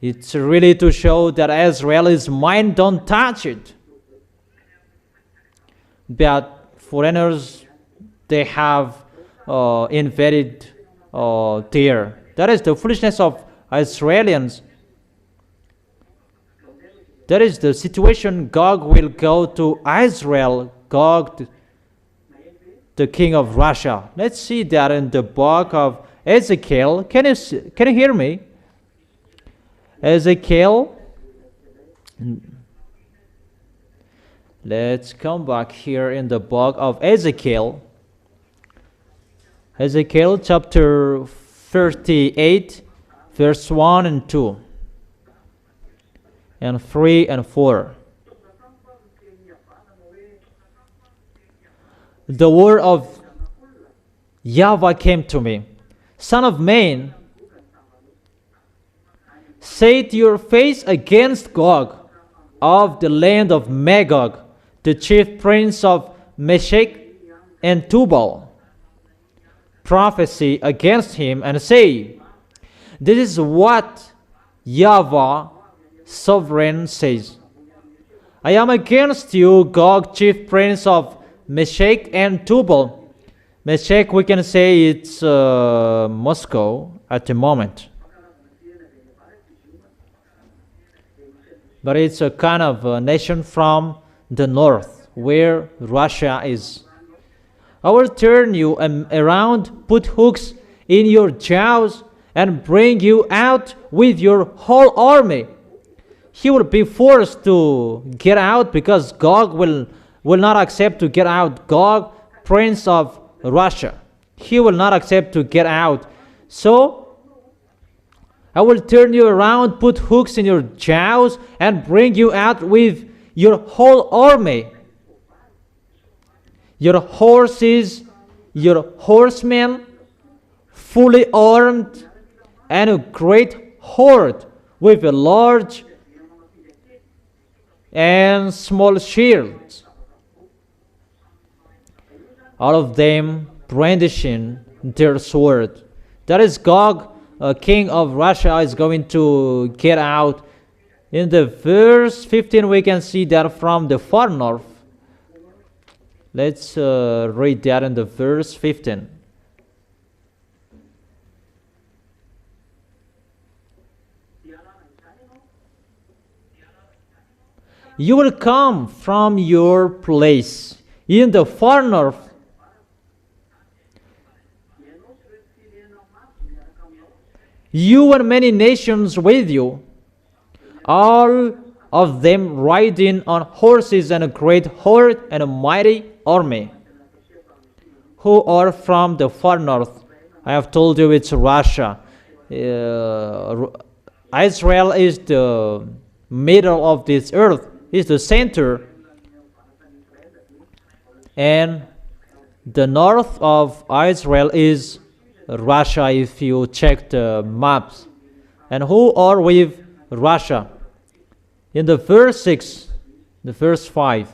It's really to show that Israel is mine, don't touch it. But foreigners, they have invaded there. That is the foolishness of Israelians. That is the situation. Gog will go to Israel. Gog, the king of Russia. Let's see that in the book of Ezekiel. Can you hear me? Ezekiel. Let's come back here in the book of Ezekiel. Ezekiel chapter 38, verse 1 and 2, and 3 and 4. The word of YAHVAH came to me. Son of man, set your face against Gog of the land of Magog, the chief prince of Meshech and Tubal. Prophesy against him and say, this is what YAHVAH sovereign says. I am against you, Gog, chief prince of Meshech and Tubal. Meshech, we can say it's Moscow at the moment. But it's a kind of a nation from the north, where Russia is. I will turn you around, put hooks in your jaws, and bring you out with your whole army. He will be forced to get out because Gog will not accept to get out. Gog, prince of Russia, he will not accept to get out. So I will turn you around, put hooks in your jaws, and bring you out with your whole army. Your horses, your horsemen, fully armed, and a great horde with a large and small shields. all of them brandishing their sword. That is Gog, king of Russia, is going to get out. In the verse 15, we can see that from the far north. Let's read that in the verse 15. You will come from your place in the far north. You and many nations with you, all of them riding on horses and a great horde and a mighty army, who are from the far north. I have told you it's Russia. Israel is the middle of this earth, is the center, and the north of Israel is Russia, if you check the maps. And who are with Russia? In the verse 6, the verse 5,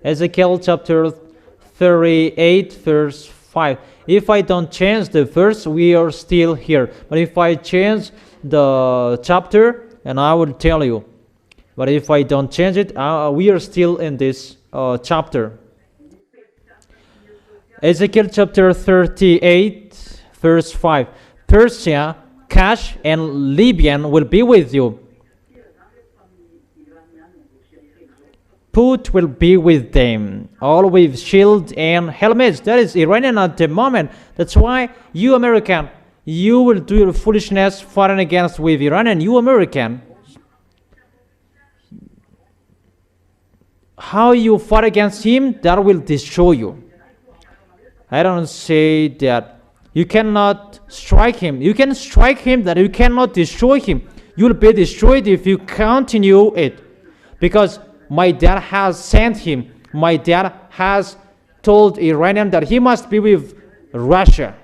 Ezekiel chapter 38, verse 5. If I don't change the verse, we are still here. But if I change the chapter, and I will tell you. But if I don't change it, we are still in this chapter. Ezekiel chapter 38, verse 5. Persia, Cush, and Libyan will be with you. Put will be with them, all with shield and helmets. That is Iranian at the moment. That's why you American, you will do your foolishness fighting against with Iranian. You American, how you fight against him, that will destroy you. I don't say that you cannot strike him. You can strike him, that you cannot destroy him. You will be destroyed if you continue it. Because my dad has sent him. My dad has told Iranian that he must be with Russia.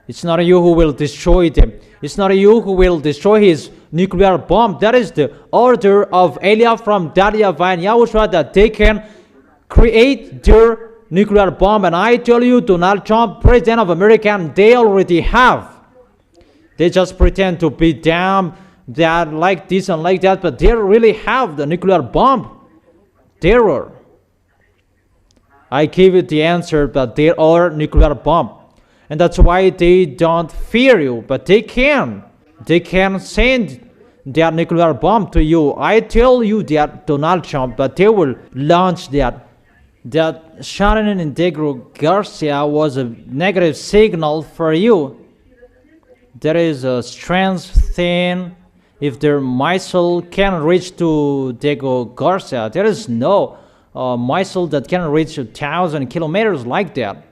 It's not you who will destroy them. It's not you who will destroy his nuclear bomb. That is the order of Eliah from YAHVAH and YAHOSHUA, that they can create their nuclear bomb. And I tell you, Donald Trump, President of America, they already have. They just pretend to be damn that like this and like that, but they really have the nuclear bomb. Terror. I give you the answer, but there are nuclear bomb. And that's why they don't fear you, but they can. They can send their nuclear bomb to you. I tell you that Donald Trump, but they will launch that. That Sharon and Degro Garcia was a negative signal for you. There is a strange thing. If their missile can reach to Degro Garcia, there is no missile that can reach 1,000 kilometers like that.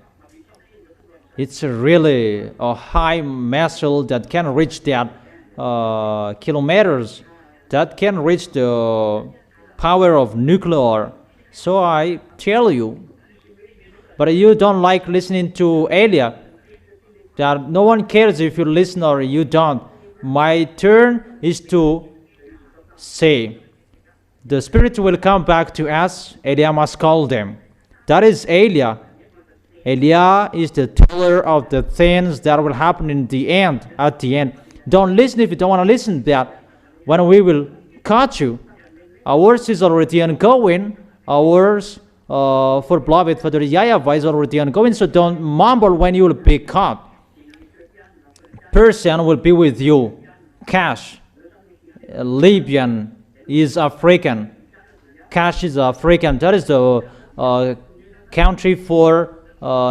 It's really a high missile that can reach that kilometers, that can reach the power of nuclear. So I tell you, but you don't like listening to Eliah. That no one cares if you listen or you don't. My turn is to say, the Spirit will come back to us. Eliah must call them. That is Eliah. Eliah is the teller of the things that will happen in the end, at the end. Don't listen if you don't want to listen. That when we will catch you, ours is already ongoing. Ours for beloved Father YAHVAH is already ongoing. So don't mumble when you will be caught. Persian will be with you. Cush, Libyan is African. Cush is African. That is the country for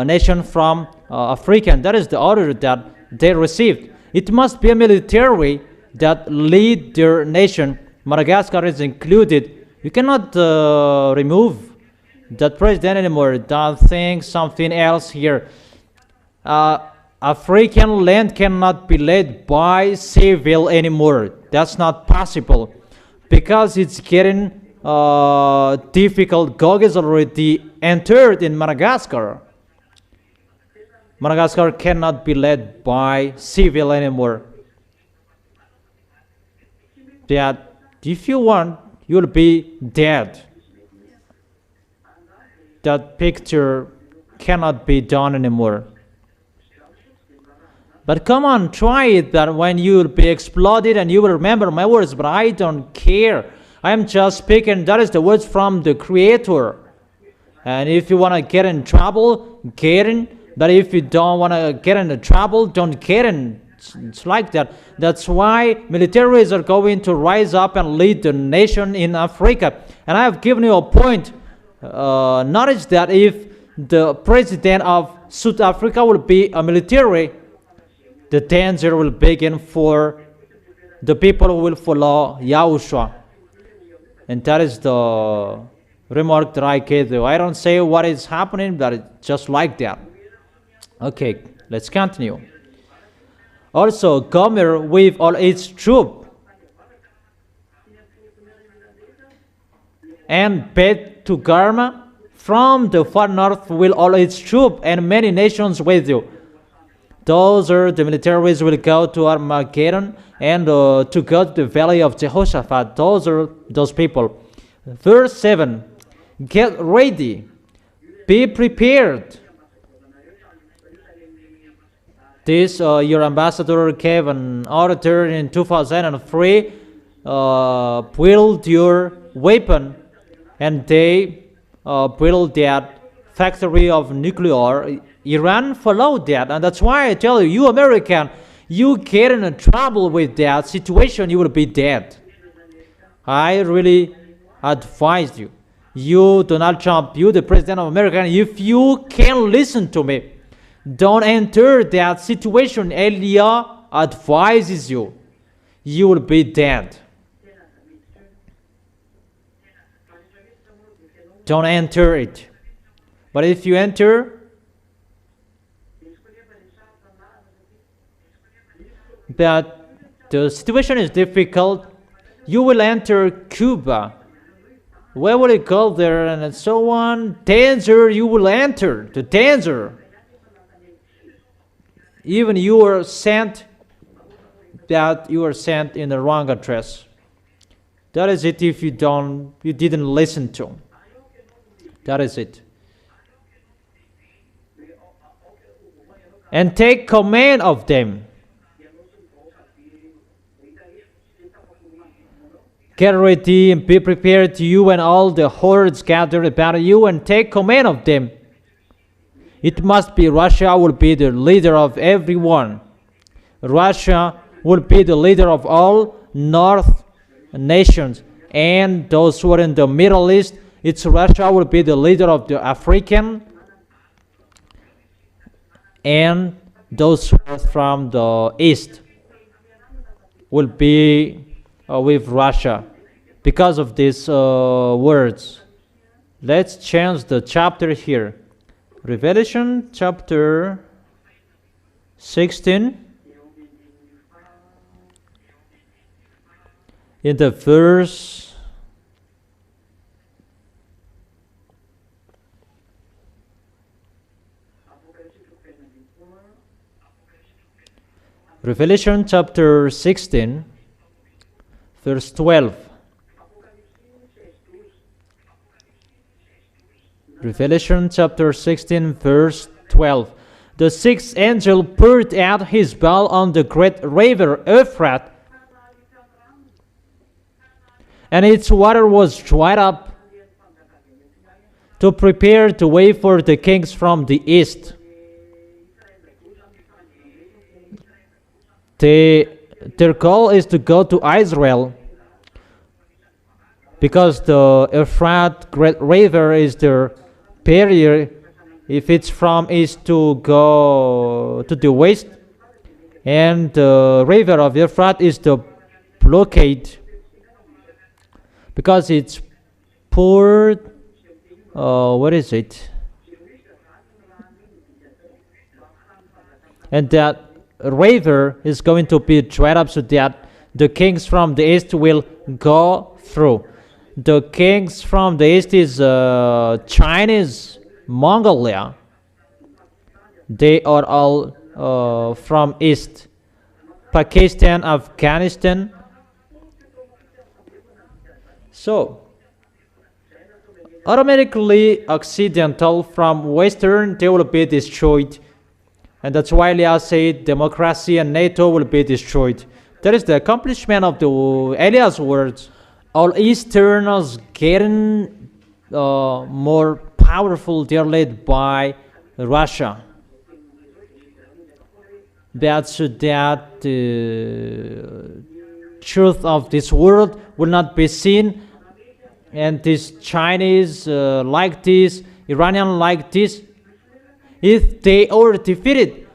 nation from African. That is the order that they received. It must be a military that lead their nation. Madagascar is included. You cannot remove that president anymore. Don't think something else here. African land cannot be led by civil anymore. That's not possible because it's getting difficult. Gog is already entered in Madagascar. Madagascar cannot be led by civil anymore. That if you want, you will be dead. That picture cannot be done anymore. But come on, try it, that when you will be exploded and you will remember my words, but I don't care. I am just speaking, that is the words from the Creator. And if you want to get in trouble, get in. But if you don't want to get into trouble, don't get in. It's like that. That's why militaries are going to rise up and lead the nation in Africa. And I have given you a point. Notice that if the president of South Africa will be a military, the danger will begin for the people who will follow Yahushua. And that is the remark that I gave you. I don't say what is happening, but it's just like that. Okay, let's continue. Also, Gomer with all its troops, and Bet to Garma from the far north will all its troops, and many nations with you. Those are the militaries will go to Armageddon and to go to the valley of Jehoshaphat. Those are those people. Verse 7. Get ready. Be prepared. This, your ambassador gave an order in 2003. Build your weapon. And they build that factory of nuclear. Iran followed that. And that's why I tell you, you American, you get in trouble with that situation, you will be dead. I really advise you. You, Donald Trump, you, the President of America, if you can listen to me, don't enter that situation. Elia advises you. You will be dead. Don't enter it. But if you enter, but the situation is difficult, you will enter Cuba. Where will you go there and so on? Danger, you will enter. The danger. Even you are sent, that you are sent in the wrong address. That is it if you didn't listen to. That is it. And take command of them. Get ready and be prepared, you and all the hordes gathered about you, and take command of them. It must be Russia will be the leader of everyone. Russia will be the leader of all North nations. And those who are in the Middle East, it's Russia will be the leader of the African. And those who are from the East will be with Russia. Because of these words, let's change the chapter here. Revelation chapter 16. In the verse Revelation chapter 16, verse 12. Revelation chapter 16, verse 12. The sixth angel poured out his bowl on the great river Euphrates, and its water was dried up, to prepare the way for the kings from the east. Their goal is to go to Israel, because the Euphrates great river is their barrier. If it's from east to go to the west, and the river of Euphrates is the blockade, because it's poured. What is it? And that river is going to be dried up so that the kings from the east will go through. The kings from the east is Chinese, Mongolia. They are all from east. Pakistan, Afghanistan. So, automatically Occidental from Western, they will be destroyed. And that's why Leah said democracy and NATO will be destroyed. That is the accomplishment of the Eliah's words. All Easterners getting more powerful. They're led by Russia. That's that the truth of this world will not be seen, and this Chinese like this, Iranian like this. If they are defeated,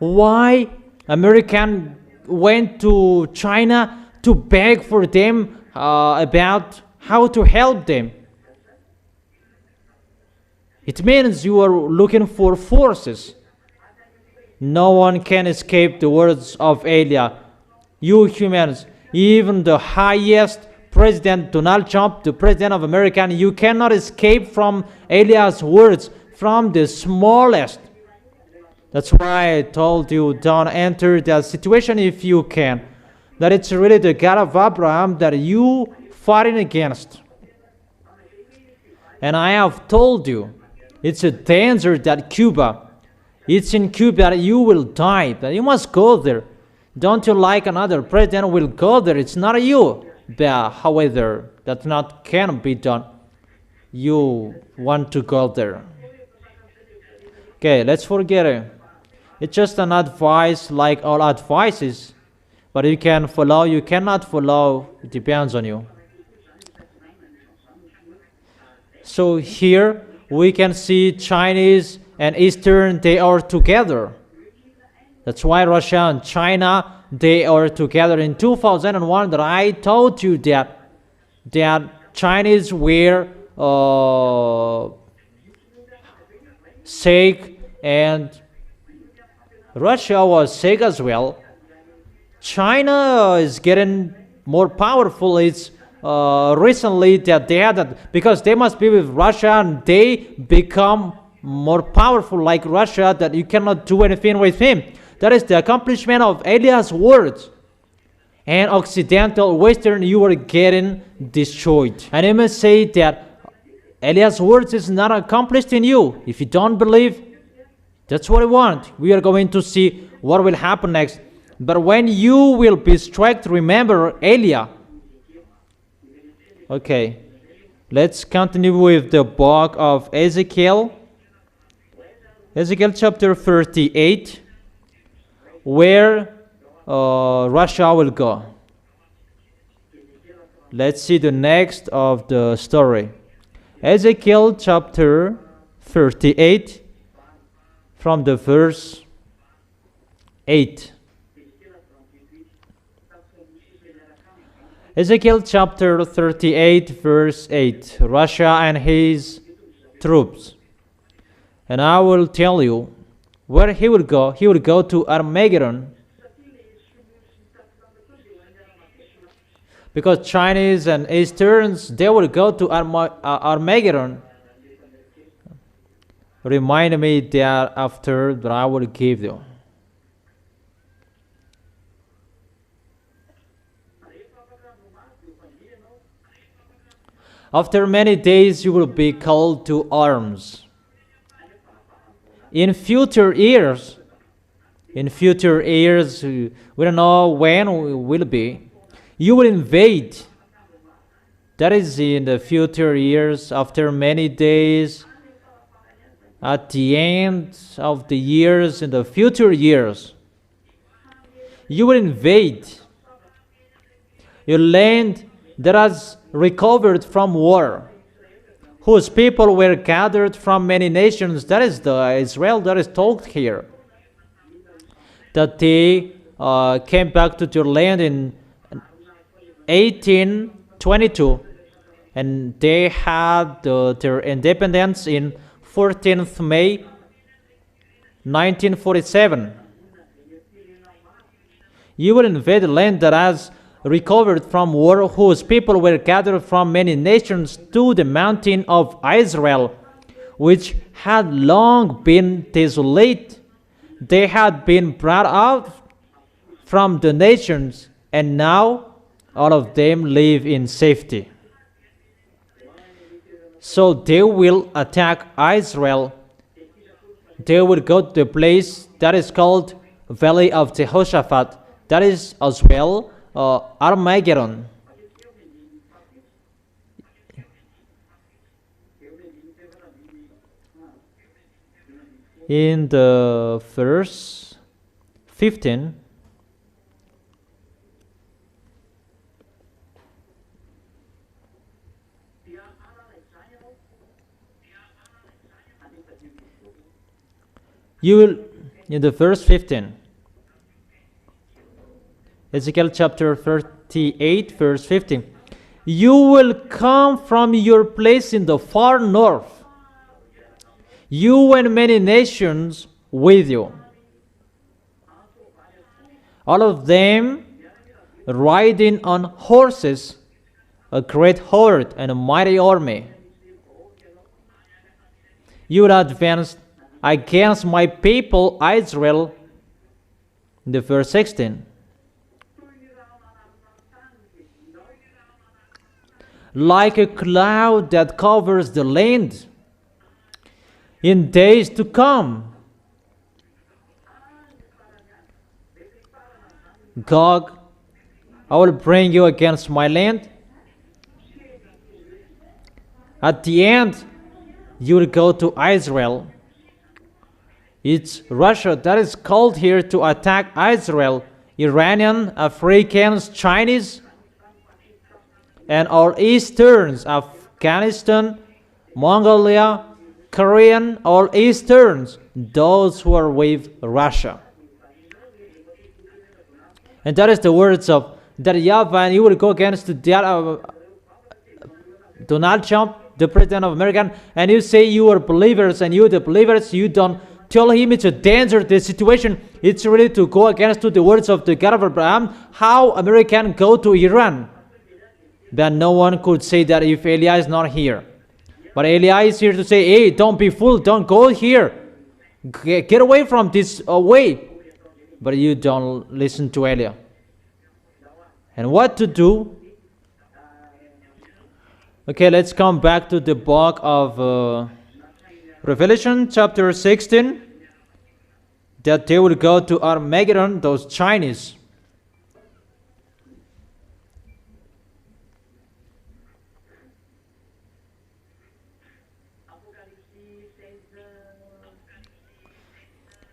why American went to China to beg for them about how to help them? It means you are looking for forces. No one can escape the words of Eliah. You humans, even the highest President Donald Trump, the President of America, you cannot escape from Eliah's words, from the smallest. That's why I told you, don't enter that situation if you can. That it's really the God of Abraham that you fighting against. And I have told you, it's a danger that Cuba, it's in Cuba that you will die, that you must go there. Don't you like another president will go there? It's not you. But however, that not can be done. You want to go there. Okay, let's forget it. It's just an advice like all advices. But you can follow, you cannot follow. It depends on you. So here we can see Chinese and Eastern, they are together. That's why Russia and China, they are together. In 2001, that I told you that Chinese were sick and Russia was sick as well. China is getting more powerful. It's recently that they had that because they must be with Russia and they become more powerful like Russia, that you cannot do anything with him. That is the accomplishment of Eliah's words. And Occidental, Western, you are getting destroyed. And I must say that Eliah's words is not accomplished in you. If you don't believe, that's what I want. We are going to see what will happen next. But when you will be struck, remember Eliah. Okay, let's continue with the book of Ezekiel. Ezekiel chapter 38, where Russia will go. Let's see the next of the story. Ezekiel chapter 38, from the verse 8. Ezekiel chapter 38, verse 8. Russia and his troops. And I will tell you where he will go. He will go to Armageddon. Because Chinese and Easterns, they will go to Armageddon. Remind me thereafter that I will give you. After many days you will be called to arms. In future years, we don't know when we will be, you will invade. That is in the future years, after many days, at the end of the years, in the future years, you will invade your land that has recovered from war, whose people were gathered from many nations. That is the Israel that is talked here. That they came back to their land in 1822, and they had their independence in 14th May 1947. You will invade the land that has recovered from war, whose people were gathered from many nations to the mountain of Israel, which had long been desolate. They had been brought out from the nations, and now all of them live in safety. So they will attack Israel. They will go to the place that is called Valley of Jehoshaphat. That is as well Armageddon. In the verse 15, you will, in the verse 15, Ezekiel chapter 38, verse 15, you will come from your place in the far north, you and many nations with you, all of them riding on horses, a great horde and a mighty army. You will advance against my people Israel. In the verse 16, like a cloud that covers the land in days to come. Gog, I will bring you against my land. At the end, you will go to Israel. It's Russia that is called here to attack Israel. Iranian, Africans, Chinese, and all Easterns, Afghanistan, Mongolia, Korean, all Easterns, those who are with Russia. And that is the words of that YAHVAH, and you will go against Donald Trump, the President of America, and you say you are believers, and you the believers, you don't tell him it's a danger, the situation. It's really to go against the words of the God of Abraham. How American go to Iran? But no one could say that if Eliah is not here. But Eliah is here to say, hey, don't be fooled, don't go here. Get away from this way. But you don't listen to Eliah. And what to do? Okay, let's come back to the book of Revelation chapter 16. That they will go to Armageddon, those Chinese.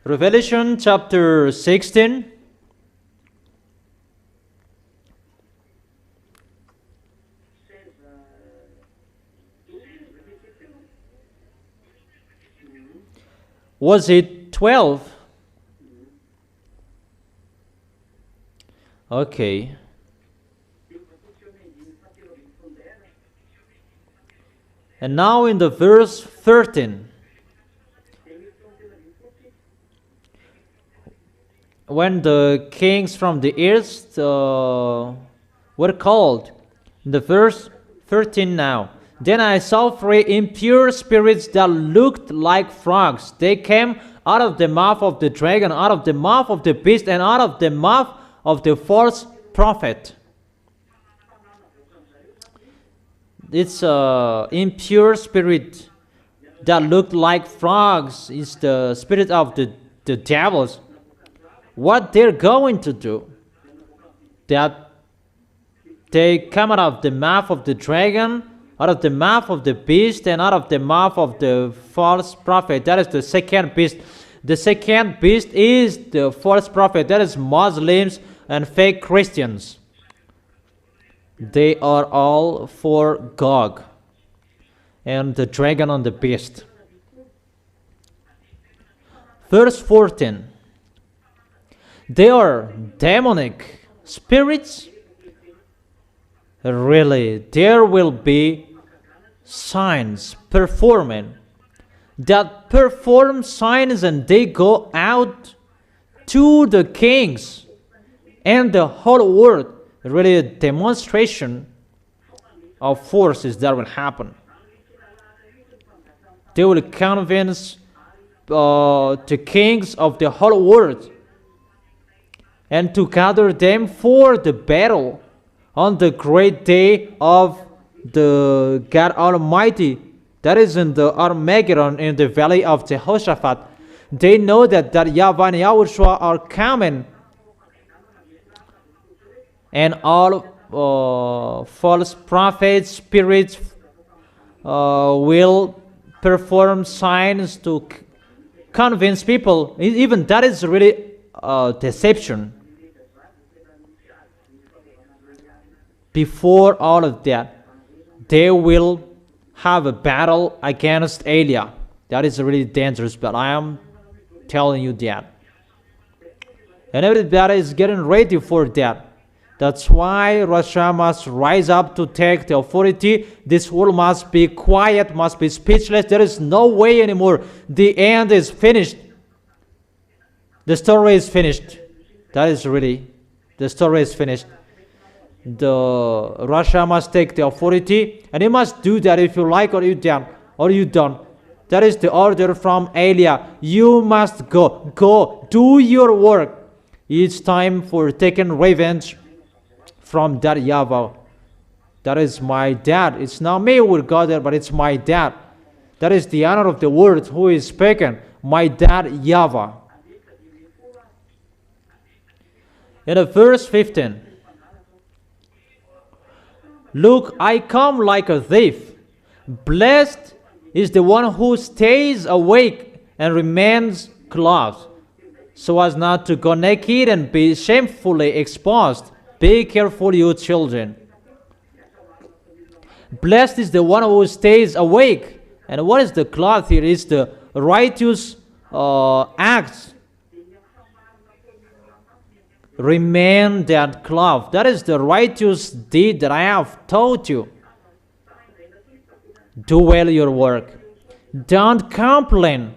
Revelation chapter 16. Was it 12? Okay. And now in the verse 13. When the kings from the earth were called, in the verse 13 now, then I saw three impure spirits that looked like frogs. They came out of the mouth of the dragon, out of the mouth of the beast, and out of the mouth of the false prophet. It's impure spirit that looked like frogs. It's the spirit of the devils. What they're going to do, that they come out of the mouth of the dragon, out of the mouth of the beast, and out of the mouth of the false prophet. That is the second beast. The second beast is the false prophet. That is Muslims and fake Christians. They are all for Gog and the dragon and the beast. Verse 14. They are demonic spirits. Really, there will be signs performing that perform signs, and they go out to the kings and the whole world. Really, a demonstration of forces that will happen. They will convince the kings of the whole world and to gather them for the battle on the great day of the God Almighty, That is in the Armageddon in the valley of Jehoshaphat. They know that YAHVAH and YAHOSHUA are coming, and all false prophets, spirits will perform signs to convince people. Even that is really deception. Before all of that, they will have a battle against Elia. That is really dangerous, but I am telling you that. And everybody is getting ready for that. That's why Russia must rise up to take the authority. This world must be quiet, must be speechless. There is no way anymore. The end is finished. The story is finished. That is really, the story is finished. Russia must take the authority, and you must do that if you like or you don't. That is the order from Elia. You must go, do your work. It's time for taking revenge from that YAHVAH. That is my dad. It's not me who will go there, but it's my dad. That is the honor of the word who is speaking. My dad, YAHVAH. In verse 15. Look, I come like a thief. Blessed is the one who stays awake and remains clothed, so as not to go naked and be shamefully exposed. Be careful, you children. Blessed is the one who stays awake. And what is the cloth here? It's the righteous acts. Remain that cloth. That is the righteous deed that I have taught you. Do well your work. Don't complain.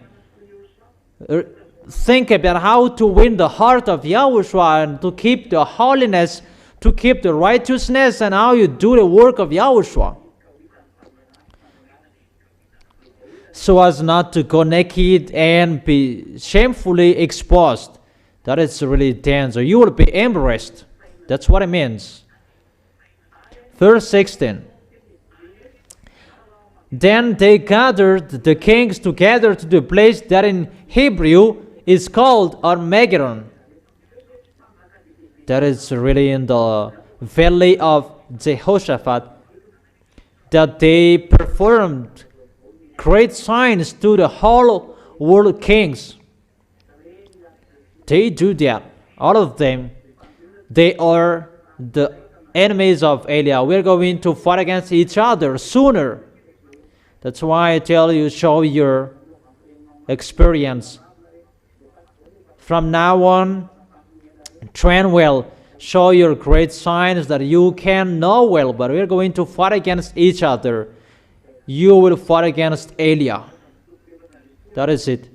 Think about how to win the heart of YAHOSHUA and to keep the holiness, to keep the righteousness, and how you do the work of YAHOSHUA. So as not to go naked and be shamefully exposed. That is really dangerous. You will be embarrassed. That's what it means. Verse 16. Then they gathered the kings together to the place that in Hebrew is called Armageddon. That is really in the valley of Jehoshaphat. That they performed great signs to the whole world kings. They do that. All of them. They are the enemies of Elia. We're going to fight against each other sooner. That's why I tell you, show your experience. From now on, train well. Show your great signs that you can know well. But we're going to fight against each other. You will fight against Elia. That is it.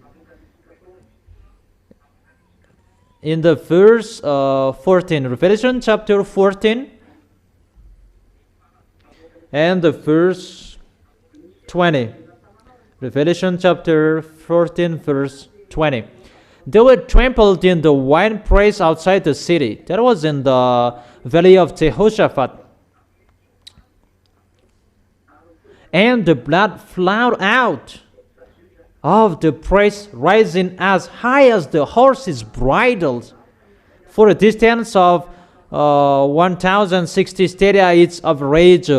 In the verse 14, Revelation chapter 14, and the verse 20. Revelation chapter 14, verse 20. They were trampled in the winepress outside the city. That was in the valley of Jehoshaphat. And the blood flowed out of the press, rising as high as the horses' bridles, for a distance of 1,060 stadia, its average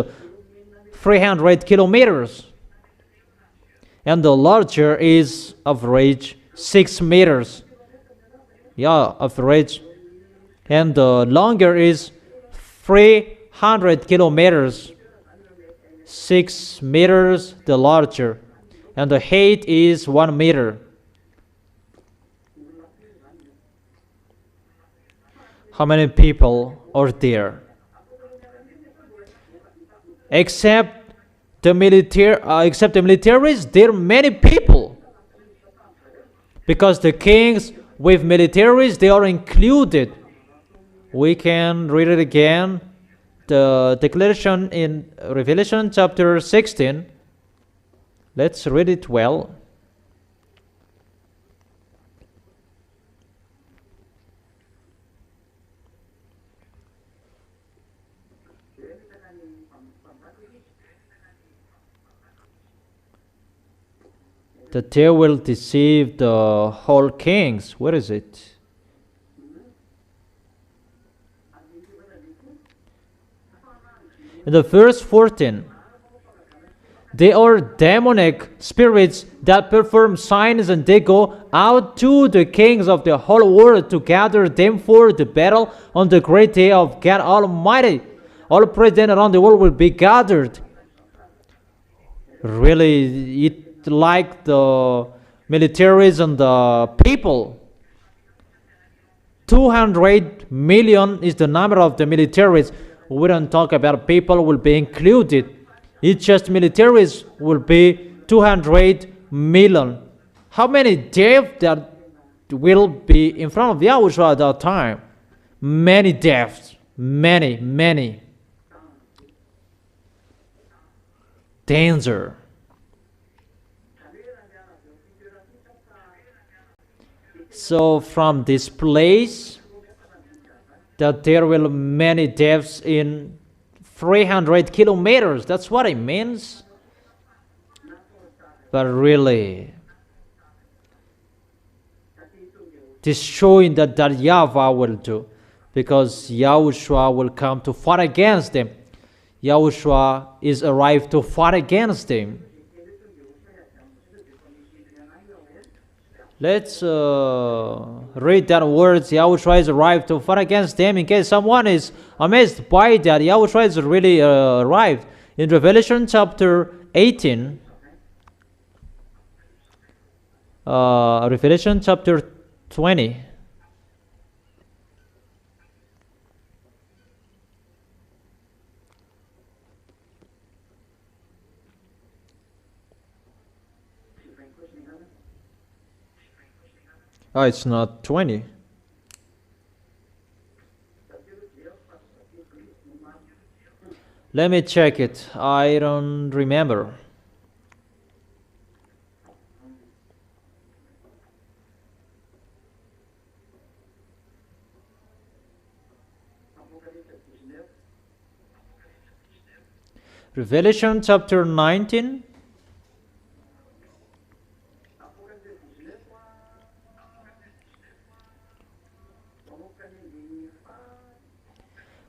300 kilometers. And the larger is average 6 meters. Yeah, average. And the longer is 300 kilometers. 6 meters the larger. And the height is 1 meter. How many people are there? Except the militaries, there are many people. Because the kings with militaries, they are included. We can read it again. The declaration in Revelation chapter 16. Let's read it well. that they will deceive the whole kings. Where is it? In the verse 14, they are demonic spirits that perform signs, and they go out to the kings of the whole world to gather them for the battle on the great day of God Almighty. All presidents around the world will be gathered. Really, it like the militaries and the people. 200 million is the number of the militaries. We don't talk about people will be included. It's just militaries will be 200 million. How many deaths that will be in front of Yahushua at that time? Many deaths. Many. Danger. So from this place, that there will be many deaths in 300 kilometers. That's what it means. But really, destroying that YAHVAH will do, because Yahushua will come to fight against them. Yahushua is arrived to fight against them. Let's read that words. Yahushua is arrived to fight against them. In case someone is amazed by that, Yahushua is really arrived. In Revelation chapter 18, Revelation chapter 20, oh, it's not 20. Let me check it. I don't remember. Revelation chapter 19.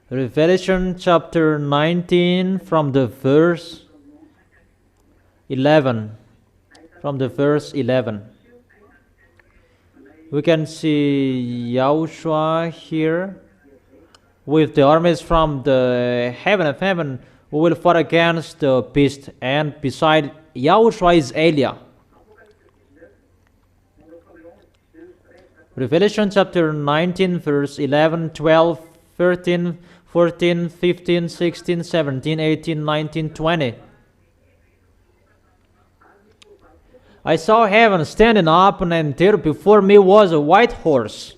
Revelation chapter 19 from the verse 11. From the verse 11. We can see Yahushua here with the armies from the heaven of heaven who will fight against the beast, and beside Yahushua is Eliah. Revelation chapter 19 verse 11, 12, 13, 14, 15, 16, 17, 18, 19, 20. I saw heaven standing up, and there before me was a white horse,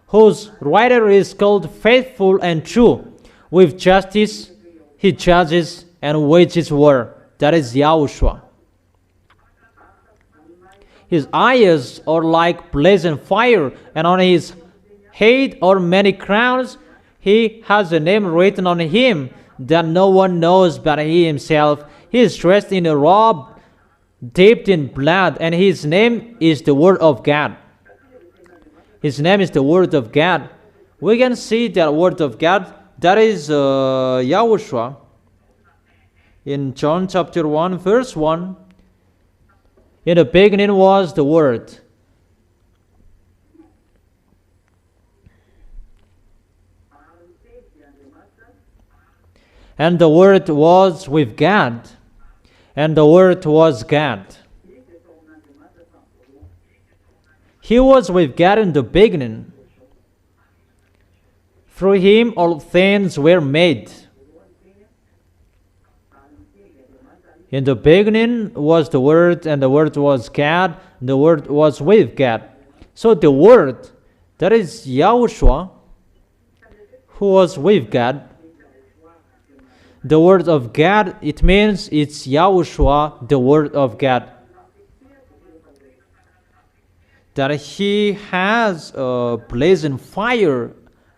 whose rider is called Faithful and True. With justice he judges and wages war. That is Yahushua. His eyes are like blazing fire, and on his head are many crowns. He has a name written on him that no one knows but he himself. He is dressed in a robe dipped in blood, and his name is the Word of God. His name is the Word of God. We can see that Word of God, that is Yahushua. In John chapter 1 verse 1, in the beginning was the Word. And the Word was with God, and the Word was God. He was with God in the beginning. Through him all things were made. In the beginning was the Word, and the Word was God, and the Word was with God. So the Word, that is Yahushua, who was with God. The Word of God, it means it's Yahushua, the Word of God. That he has a blazing fire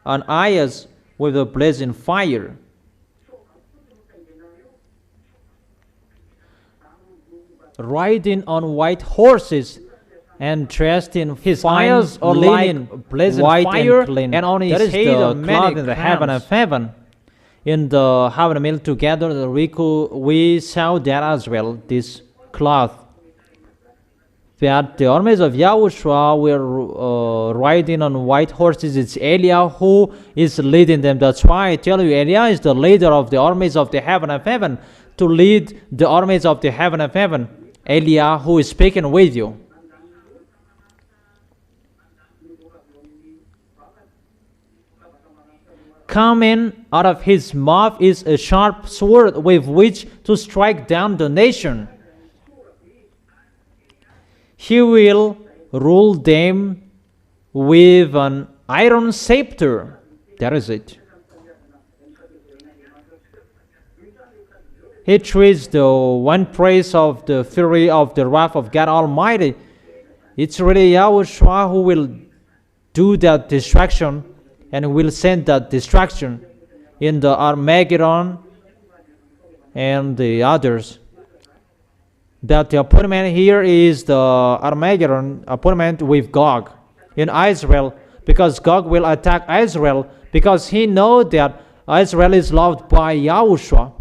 on eyes with a blazing fire. riding on white horses, and dressed in his eyes are linen, like blazing white fire, and clean. and on his That is head the are many cloud in the heaven crowns. of heaven. In the heaven meal together, we saw that as well, this cloth. That the armies of Yahushua were riding on white horses. It's Eliah who is leading them. That's why I tell you, Eliah is the leader of the armies of the heaven of heaven, to lead the armies of the heaven of heaven. Eliah who is speaking with you. Coming out of his mouth is a sharp sword with which to strike down the nation. He will rule them with an iron scepter. That is it. He treats the one praise of the fury of the wrath of God Almighty. It's really Yahushua who will do that destruction, and will send that destruction in the Armageddon and the others. That the appointment here is the Armageddon appointment with Gog in Israel, because Gog will attack Israel, because he knows that Israel is loved by Yahushua.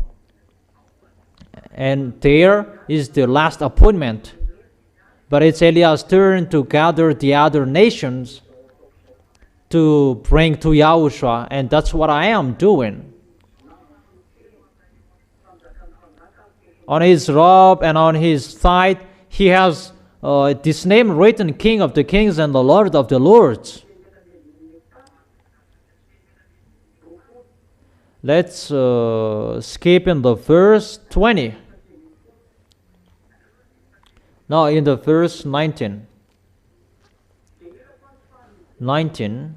And there is the last appointment. But it's Eliah's turn to gather the other nations to bring to Yahushua, and that's what I am doing. On his robe and on his thigh, he has this name written, King of the Kings and the Lord of the Lords. Let's skip in the verse 20. No, in the verse 19. 19.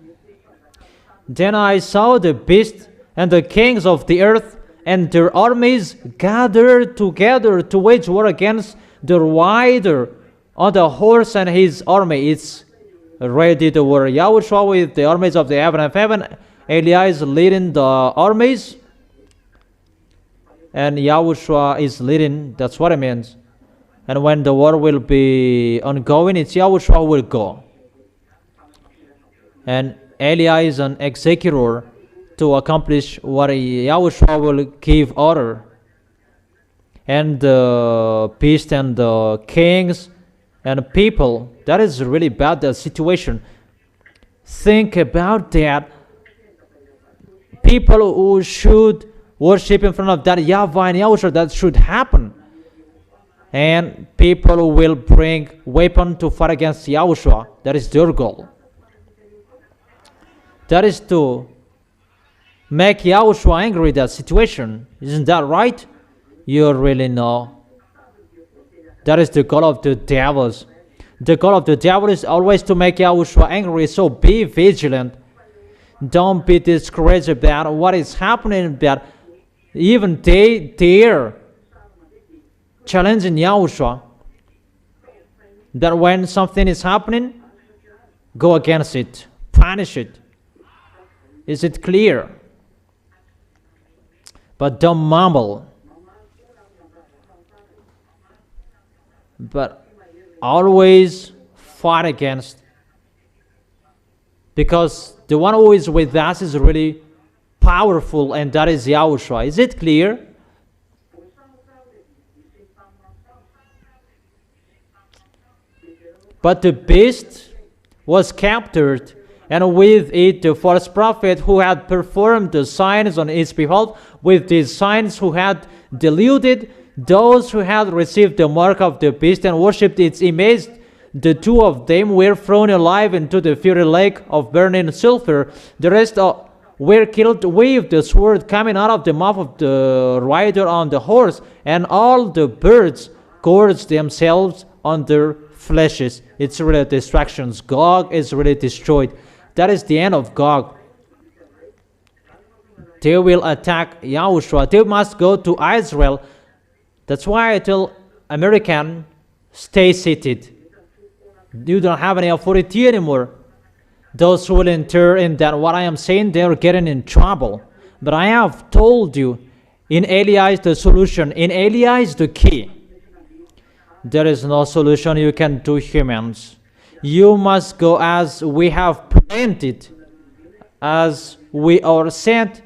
Then I saw the beast and the kings of the earth and their armies gathered together to wage war against the rider on the horse and his army. It's ready to war. Yahushua with the armies of the heaven of heaven. Eliah is leading the armies, and Yahushua is leading. That's what it means. And when the war will be ongoing, it's Yahushua who will go. And Eliah is an executor to accomplish what Yahushua will give order. And the beast and the kings and people, that is really bad, the situation. Think about that. People who should worship in front of that YAHVAH and YAHOSHUAH, that should happen. And people who will bring weapon to fight against Yahushua, that is their goal. That is to make Yahushua angry, that situation. Isn't that right? You really know. That is the goal of the devils. The goal of the devil is always to make Yahushua angry, so be vigilant. Don't be discouraged about what is happening, that even they're challenging Yahushua. That when something is happening, go against it, punish it. Is it clear? But don't mumble. But always fight against. Because the one who is with us is really powerful, and that is Yahushua. Is it clear? But the beast was captured, and with it the false prophet who had performed the signs on his behalf, with these signs who had deluded those who had received the mark of the beast and worshipped its image. The two of them were thrown alive into the fiery lake of burning sulfur. The rest were killed with the sword coming out of the mouth of the rider on the horse, and all the birds gorged themselves on their fleshes. It's really distractions. Gog is really destroyed. That is the end of Gog. They will attack Yahushua. They must go to Israel. That's why I tell American, stay seated. You don't have any authority anymore. Those who will enter in that what I am saying, they are getting in trouble. But I have told you, in Eliah is the solution. In Eliah is the key. There is no solution you can do, humans. You must go as we have planned it, as we are sent.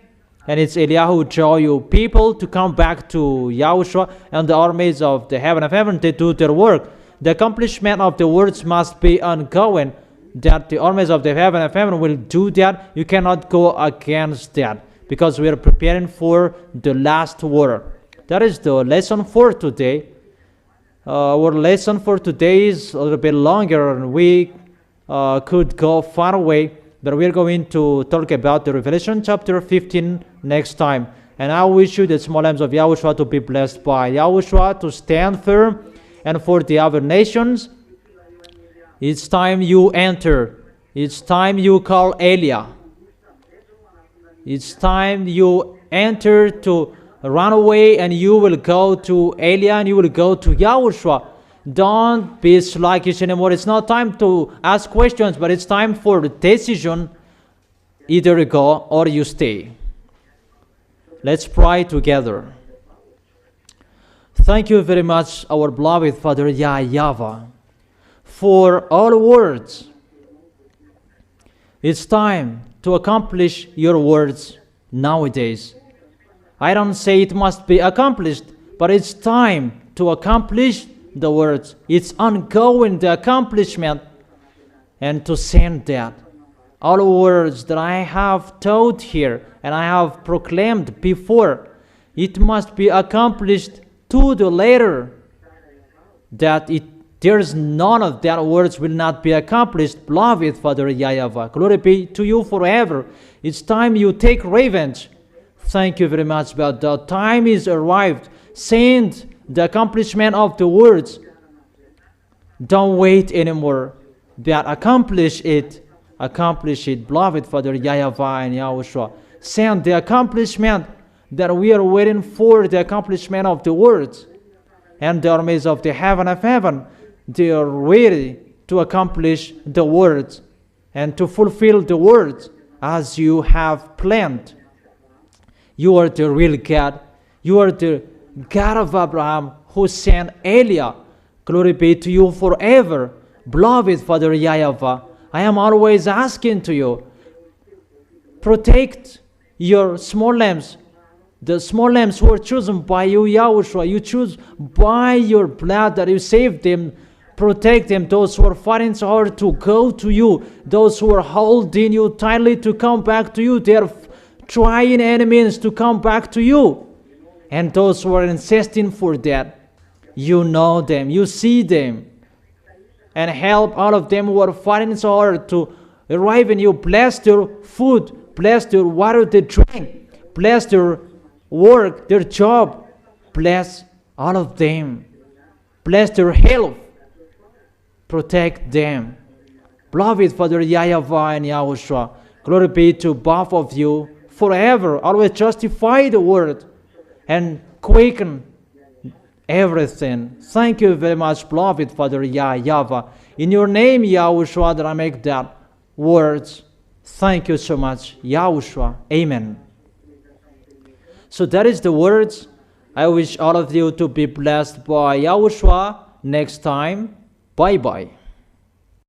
And it's Eliyahu draw you people to come back to Yahushua, and the armies of the heaven of heaven, they do their work. The accomplishment of the words must be ongoing, that the armies of the heaven of heaven will do that. You cannot go against that, because we are preparing for the last war. That is the lesson for today. Our lesson for today is a little bit longer, and we could go far away, but we're going to talk about the Revelation chapter 15 next time. And I wish you, the small lambs of Yahushua, to be blessed by Yahushua, to stand firm. And for the other nations, it's time you enter. It's time you call Elia. It's time you enter to run away, and you will go to Elia, and you will go to Yahushua. Don't be sluggish anymore. It's not time to ask questions, but it's time for the decision. Either you go or you stay. Let's pray together. Thank you very much, our beloved Father YAHVAH, for all words. It's time to accomplish your words nowadays. I don't say it must be accomplished, but it's time to accomplish the words. It's ongoing, the accomplishment, and to send that. All words that I have taught here and I have proclaimed before, it must be accomplished to the letter, that there's none of that words will not be accomplished. Beloved Father YAHVAH, glory be to you forever. It's time you take revenge. Thank you very much, but the time is arrived. Send the accomplishment of the words. Don't wait anymore, but accomplish it. Accomplish it, beloved Father YAHVAH and Yahushua. Send the accomplishment that we are waiting for, the accomplishment of the words. And the armies of the heaven of heaven, they are ready to accomplish the words and to fulfill the words as you have planned. You are the real God. You are the God of Abraham, who sent Elia. Glory be to you forever. Beloved Father YAHVAH, I am always asking to you, protect your small lambs, the small lambs who are chosen by you, Yahushua. You choose by your blood that you save them. Protect them, those who are fighting so hard to go to you, those who are holding you tightly to come back to you. They are trying enemies to come back to you. And those who are insisting for that, you know them, you see them. And help all of them who are fighting so hard to arrive in you. Bless their food, bless their water they drink, bless their work, their job. Bless all of them. Bless their health. Protect them. Beloved Father YAHVAH and Yahushua, glory be to both of you forever. Always justify the word and quicken everything. Thank you very much, beloved Father YAHVAH. In your name, Yahushua, that I make that words. Thank you so much, Yahushua. Amen. So that is the words. I wish all of you to be blessed by Yahushua next time. Bye-bye.